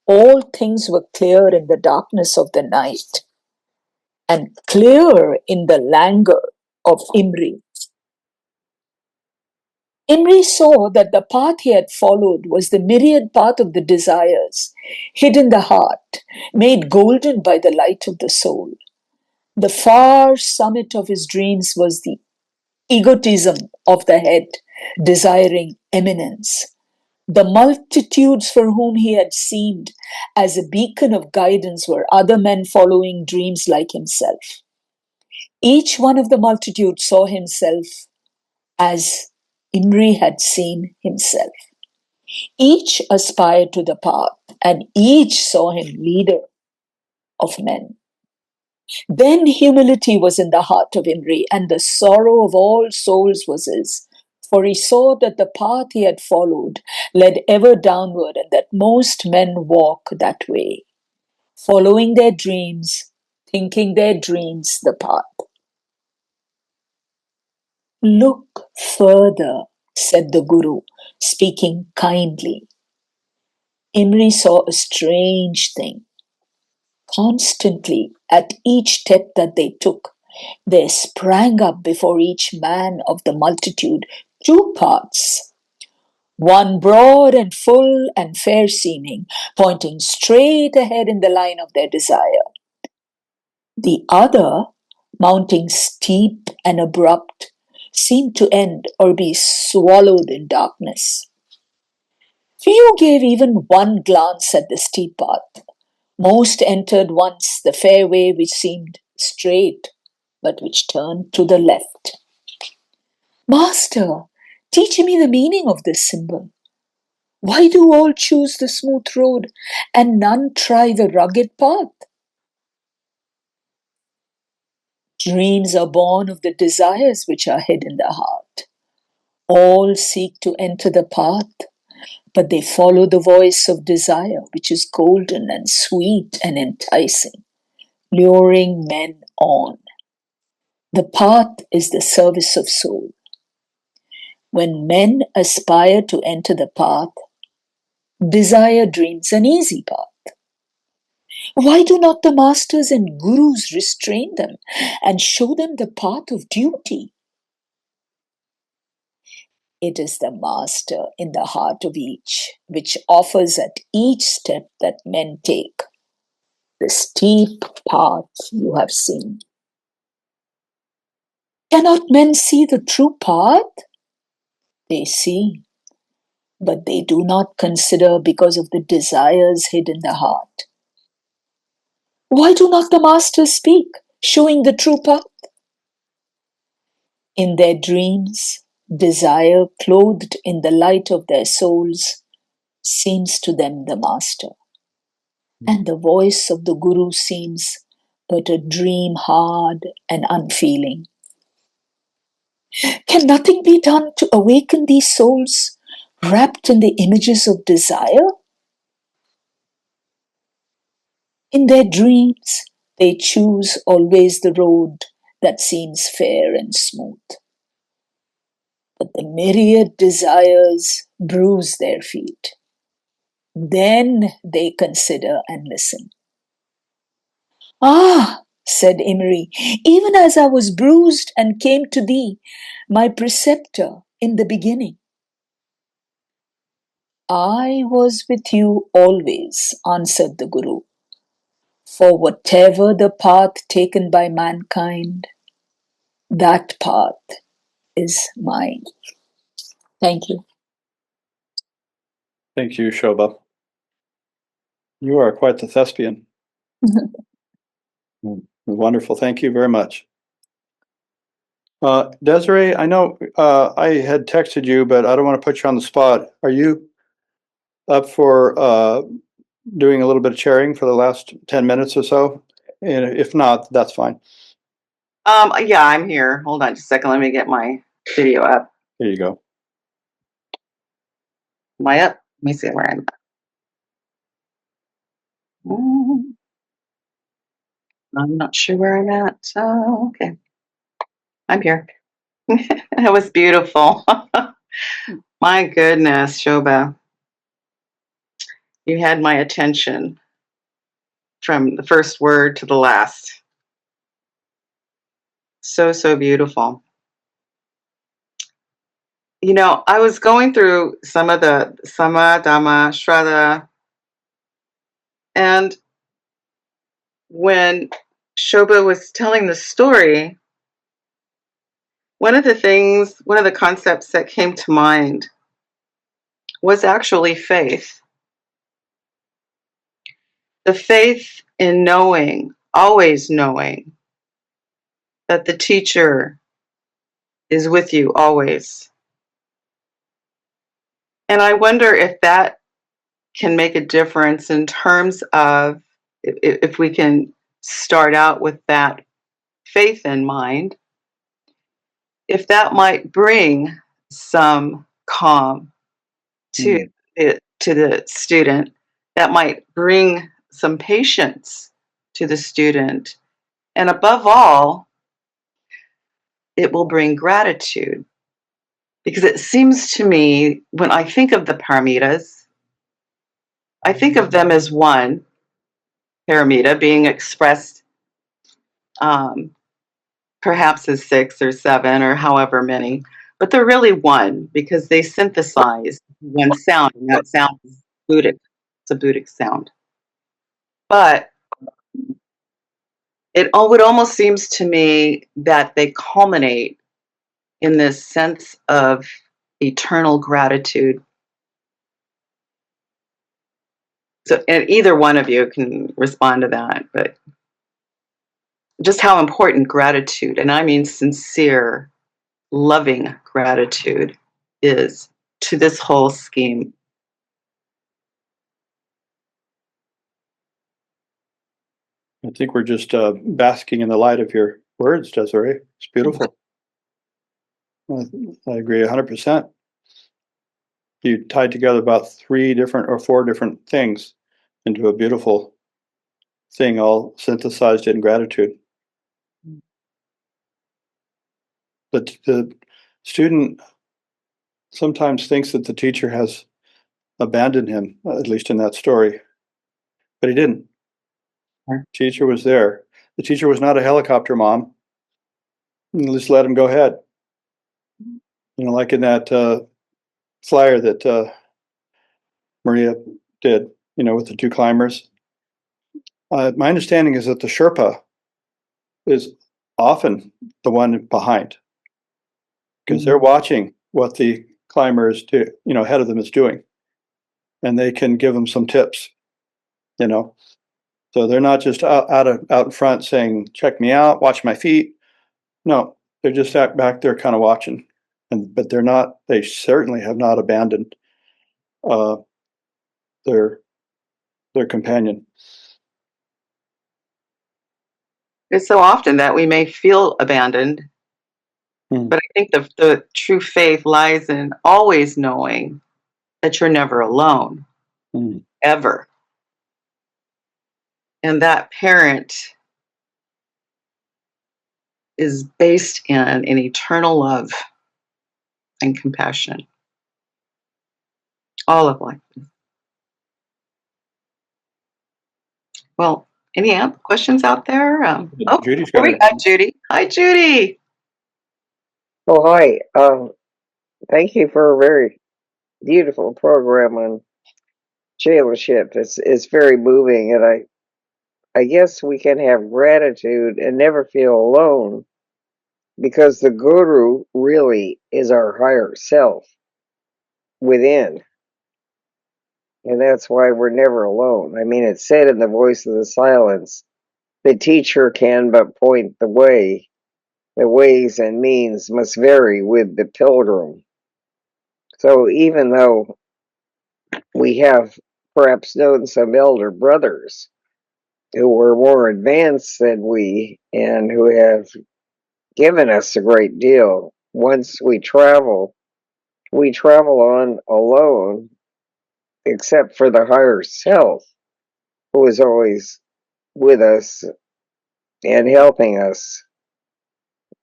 all things were clear in the darkness of the night and clear in the languor of Imri. Imri saw that the path he had followed was the myriad path of the desires, hid in the heart, made golden by the light of the soul. The far summit of his dreams was the egotism of the head, desiring eminence. The multitudes for whom he had seemed as a beacon of guidance were other men following dreams like himself. Each one of the multitude saw himself as Imri had seen himself. Each aspired to the path, and each saw him leader of men. Then humility was in the heart of Imri, and the sorrow of all souls was his. For he saw that the path he had followed led ever downward, and that most men walk that way, following their dreams, thinking their dreams the path. Look further, said the Guru, speaking kindly. Imri saw a strange thing. Constantly, at each step that they took, there sprang up before each man of the multitude two paths, one broad and full and fair seeming, pointing straight ahead in the line of their desire. The other, mounting steep and abrupt, seemed to end or be swallowed in darkness. Few gave even one glance at the steep path. Most entered once the fairway which seemed straight, but which turned to the left. Master, teach me the meaning of this symbol. Why do all choose the smooth road and none try the rugged path? Dreams are born of the desires which are hid in the heart. All seek to enter the path, but they follow the voice of desire, which is golden and sweet and enticing, luring men on. The path is the service of soul. When men aspire to enter the path, desire dreams an easy path. Why do not the masters and gurus restrain them and show them the path of duty? It is the master in the heart of each, which offers at each step that men take the steep path you have seen. Cannot men see the true path? They see, but they do not consider because of the desires hid in the heart. Why do not the masters speak, showing the true path? In their dreams, desire, clothed in the light of their souls, seems to them the master. And the voice of the Guru seems but a dream hard and unfeeling. Can nothing be done to awaken these souls wrapped in the images of desire? In their dreams, they choose always the road that seems fair and smooth. But the myriad desires bruise their feet. Then they consider and listen. Ah, said Imri, even as I was bruised and came to thee, my preceptor, in the beginning. I was with you always, answered the Guru. For whatever the path taken by mankind, that path is mine. Thank you. Thank you, Shobha. You are quite the thespian. Wonderful. Thank you very much. Desiree, I know I had texted you, but I don't want to put you on the spot. Are you up for doing a little bit of sharing for the last 10 minutes or so? And if not, that's fine. Yeah, I'm here. Hold on just a second. Let me get my video up. There you go. Am I up? Let me see where I'm at. I'm not sure where I'm at. Oh, okay. I'm here. That was beautiful. My goodness, Shobha. You had my attention from the first word to the last. So, so beautiful. You know, I was going through some of the Sama, Dhamma, Shraddha, and when Shobha was telling the story, one of the concepts that came to mind was actually faith. The faith in knowing, always knowing, that the teacher is with you always. And I wonder if that can make a difference in terms of if we can start out with that faith in mind, if that might bring some calm to the student, that might bring some patience to the student, and above all, it will bring gratitude. Because it seems to me, when I think of the paramitas, I think of them as one paramita being expressed perhaps as 6 or 7 or however many, but they're really one because they synthesize one sound, and that sound is Buddhic. It's a Buddhic sound. But it almost seems to me that they culminate in this sense of eternal gratitude. So, and either one of you can respond to that, but just how important gratitude, and I mean sincere, loving gratitude, is to this whole scheme. I think we're just basking in the light of your words, Desiree. It's beautiful. I agree 100%. You tied together about 3 different or 4 different things into a beautiful thing, all synthesized in gratitude. The student sometimes thinks that the teacher has abandoned him, at least in that story, but he didn't. The teacher was there. The teacher was not a helicopter mom. Just let him go ahead. Like in that flyer that Maria did, with the 2 climbers. My understanding is that the Sherpa is often the one behind, because they're watching what the climbers do, ahead of them is doing, and they can give them some tips, So they're not just out in front saying, "Check me out, watch my feet." No, they're just back there, kind of watching, but they're not. They certainly have not abandoned uh, their companion. It's so often that we may feel abandoned, Mm. but I think the true faith lies in always knowing that you're never alone, ever. And that parent is based in an eternal love and compassion. All of life. Well, any questions out there? Judy's Here got we got Judy. Hi, Judy. Oh, hi. Thank you for a very beautiful program on jailership. It's very moving, and I guess we can have gratitude and never feel alone because the guru really is our higher self within, and that's why we're never alone. I mean, it's said in the voice of the silence, the teacher can but point the way. The ways and means must vary with the pilgrim. So even though we have perhaps known some elder brothers who were more advanced than we and who have given us a great deal. Once we travel on alone, except for the higher self, who is always with us and helping us.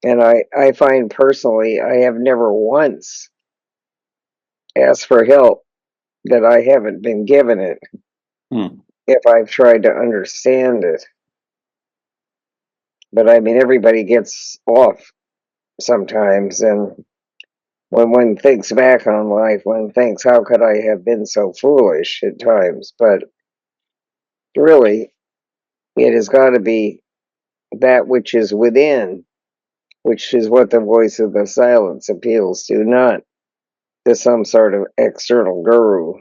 And I find personally, I have never once asked for help that I haven't been given it if I've tried to understand it. But I mean, everybody gets off sometimes, and when one thinks back on life, one thinks, how could I have been so foolish at times? But really, it has got to be that which is within, which is what the voice of the silence appeals to, not to some sort of external guru.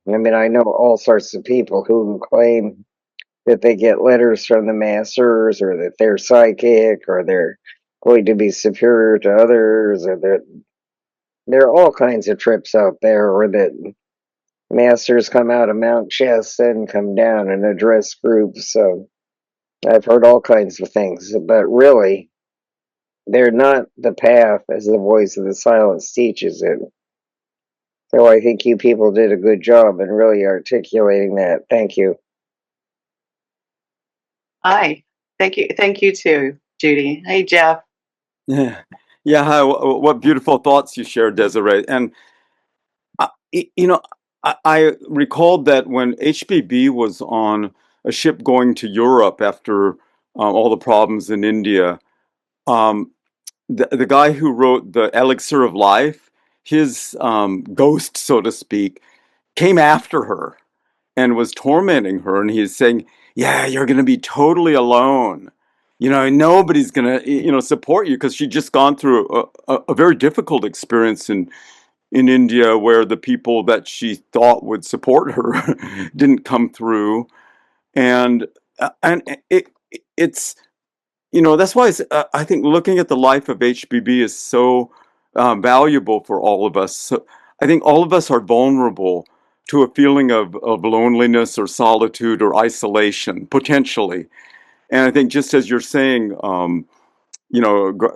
I mean, I know all sorts of people who claim that they get letters from the masters, or that they're psychic, or they're going to be superior to others, or there are all kinds of trips out there, or that masters come out of Mount Shasta and come down and address groups. So I've heard all kinds of things, but really, they're not the path as the voice of the silence teaches it. So I think you people did a good job in really articulating that. Thank you. Hi. Thank you. Thank you too, Judy. Hey, Jeff. Yeah, yeah. Hi, what beautiful thoughts you shared, Desiree. And I recalled that when HBB was on a ship going to Europe after all the problems in India, um, the guy who wrote the Elixir of Life, his ghost, so to speak, came after her and was tormenting her, and he's saying, "Yeah, you're going to be totally alone. Nobody's going to, support you," because she'd just gone through a very difficult experience in in India where the people that she thought would support her didn't come through. And it's that's why I think looking at the life of HBB is so valuable for all of us. So I think all of us are vulnerable to a feeling of loneliness or solitude or isolation, potentially. And I think just as you're saying,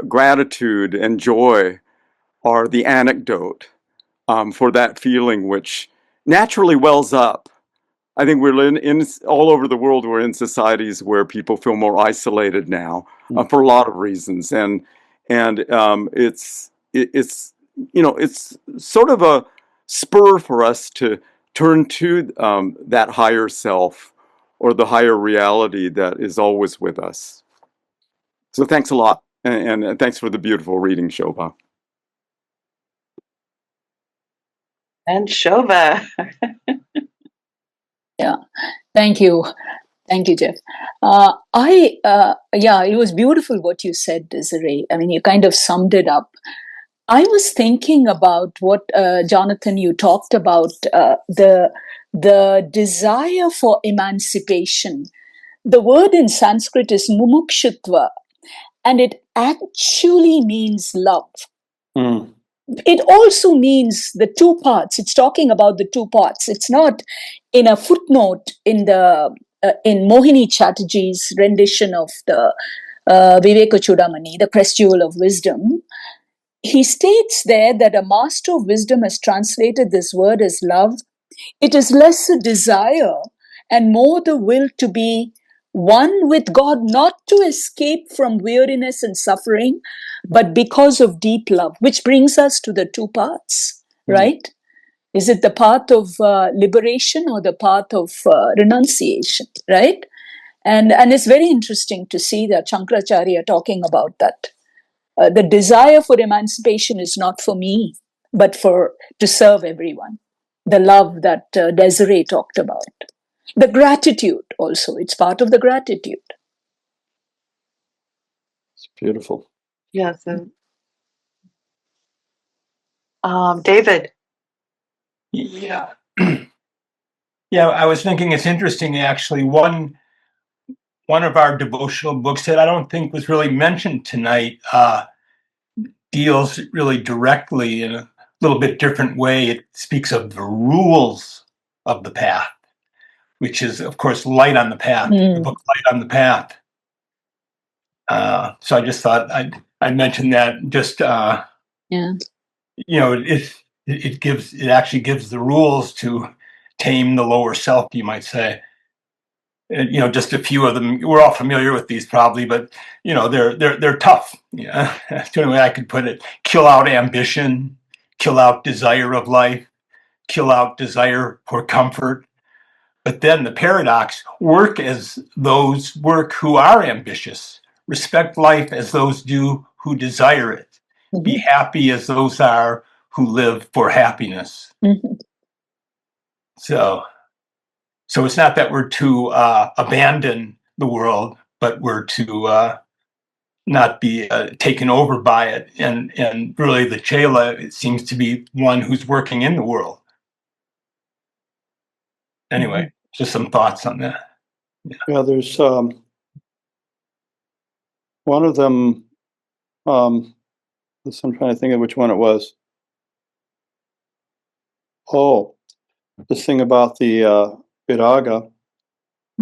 gratitude and joy are the antidote for that feeling, which naturally wells up. I think we're in all over the world. We're in societies where people feel more isolated now for a lot of reasons, and it's sort of a spur for us to turn to that higher self or the higher reality that is always with us. So thanks a lot, and thanks for the beautiful reading, Shobha. And Shova. Yeah. Thank you. Thank you, Jeff. Yeah, it was beautiful what you said, Desiree. I mean, you kind of summed it up. I was thinking about what, Jonathan, you talked about, the desire for emancipation. The word in Sanskrit is mumukshutva, and it actually means love. Mm. It also means the two parts. It's talking about the two parts. It's not in a footnote in the in Mohini Chatterjee's rendition of the Viveka Chudamani, the Crest Jewel of Wisdom. He states there that a master of wisdom has translated this word as love. It is less a desire and more the will to be one with God, not to escape from weariness and suffering, but because of deep love, which brings us to the two paths, right? Is it the path of liberation or the path of renunciation, right? And it's very interesting to see that Shankaracharya talking about that. The desire for emancipation is not for me, but to serve everyone. The love that Desiree talked about. The gratitude also, it's part of the gratitude. It's beautiful. Yes. David. Yeah. Yeah, I was thinking it's interesting actually. One of our devotional books that I don't think was really mentioned tonight deals really directly in a little bit different way. It speaks of the rules of the path, which is, of course, Light on the Path, the book Light on the Path. So I just thought I'd mention that. Just it actually gives the rules to tame the lower self, you might say. Just a few of them. We're all familiar with these probably, but they're tough. Yeah, that's the only way I could put it. Kill out ambition, kill out desire of life, kill out desire for comfort. But then the paradox: work as those work who are ambitious. Respect life as those do who desire it. Be happy as those are who live for happiness. So it's not that we're to abandon the world, but we're to not be taken over by it. And really, the Chela, it seems to be one who's working in the world. Anyway, just some thoughts on that. Yeah, there's one of them. I'm trying to think of which one it was. Oh, this thing about the viraga.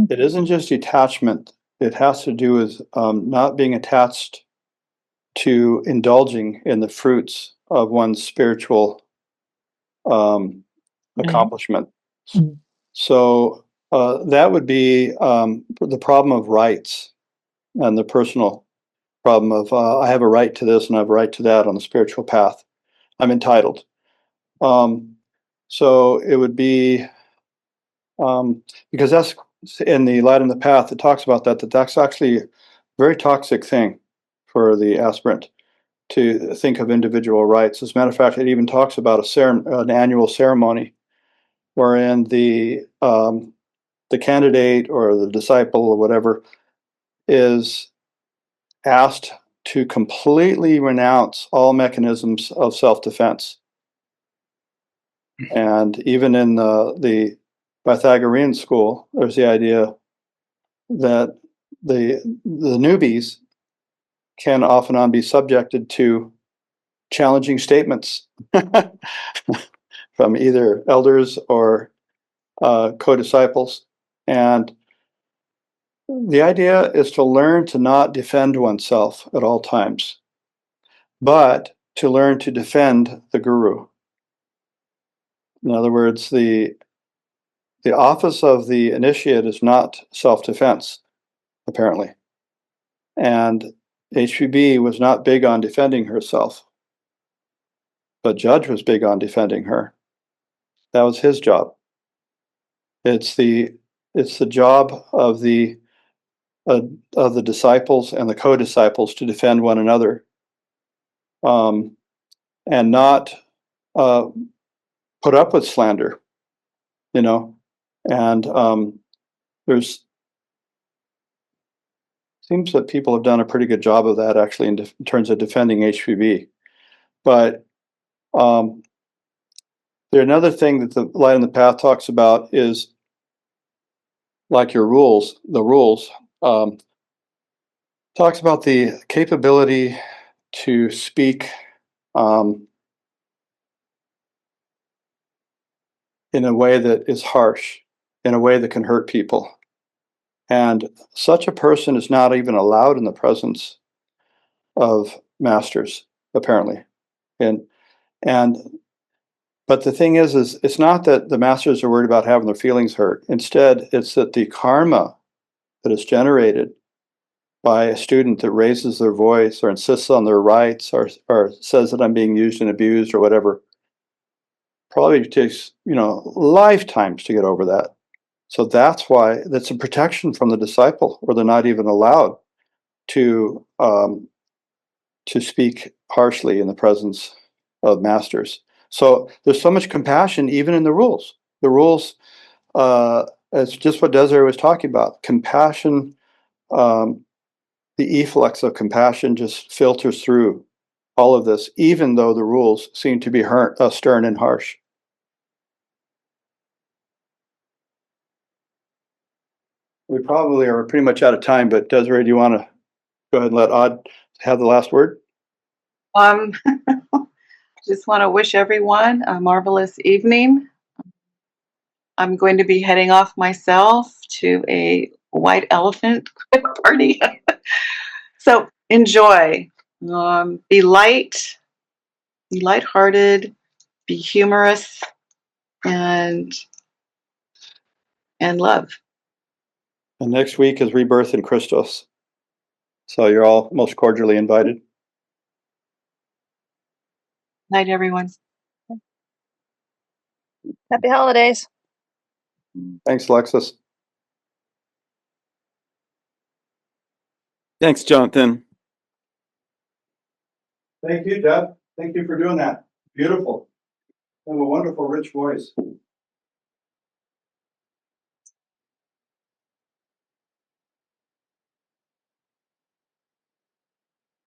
It isn't just detachment. It has to do with not being attached to indulging in the fruits of one's spiritual accomplishment. So that would be the problem of rights and the personal problem of I have a right to this and I have a right to that on the spiritual path. I'm entitled. So it would be because that's in the Light on the Path. It talks about that's actually a very toxic thing for the aspirant to think of individual rights. As a matter of fact, it even talks about an annual ceremony wherein the candidate or the disciple or whatever is asked to completely renounce all mechanisms of self-defense And even in the Pythagorean school, there's the idea that the newbies can off and on be subjected to challenging statements from either elders or co-disciples. And the idea is to learn to not defend oneself at all times, but to learn to defend the guru. In other words, the office of the initiate is not self-defense, apparently. And HPB was not big on defending herself, but Judge was big on defending her. That was his job. It's the job of the disciples and the co-disciples to defend one another, and not put up with slander, you know. And there's seems that people have done a pretty good job of that, actually, in terms of defending HPB. But another thing that the Light in the Path talks about is, like your rules, the rules, talks about the capability to speak in a way that is harsh, in a way that can hurt people. And such a person is not even allowed in the presence of masters, apparently. But the thing is it's not that the masters are worried about having their feelings hurt. Instead, it's that the karma that is generated by a student that raises their voice or insists on their rights or says that I'm being used and abused or whatever, probably takes, lifetimes to get over that. So that's why that's a protection from the disciple, or they're not even allowed to speak harshly in the presence of masters. So there's so much compassion even in the rules. The rules, it's just what Desiree was talking about. Compassion, the efflux of compassion just filters through all of this, even though the rules seem to be stern and harsh. We probably are pretty much out of time, but Desiree, do you want to go ahead and let Odd have the last word? Just want to wish everyone a marvelous evening. I'm going to be heading off myself to a white elephant party. So enjoy. Be lighthearted, be humorous, and love. And next week is Rebirth in Christos. So you're all most cordially invited. Night, everyone. Happy holidays. Thanks, Alexis. Thanks, Jonathan. Thank you, Deb. Thank you for doing that. Beautiful. You have a wonderful, rich voice.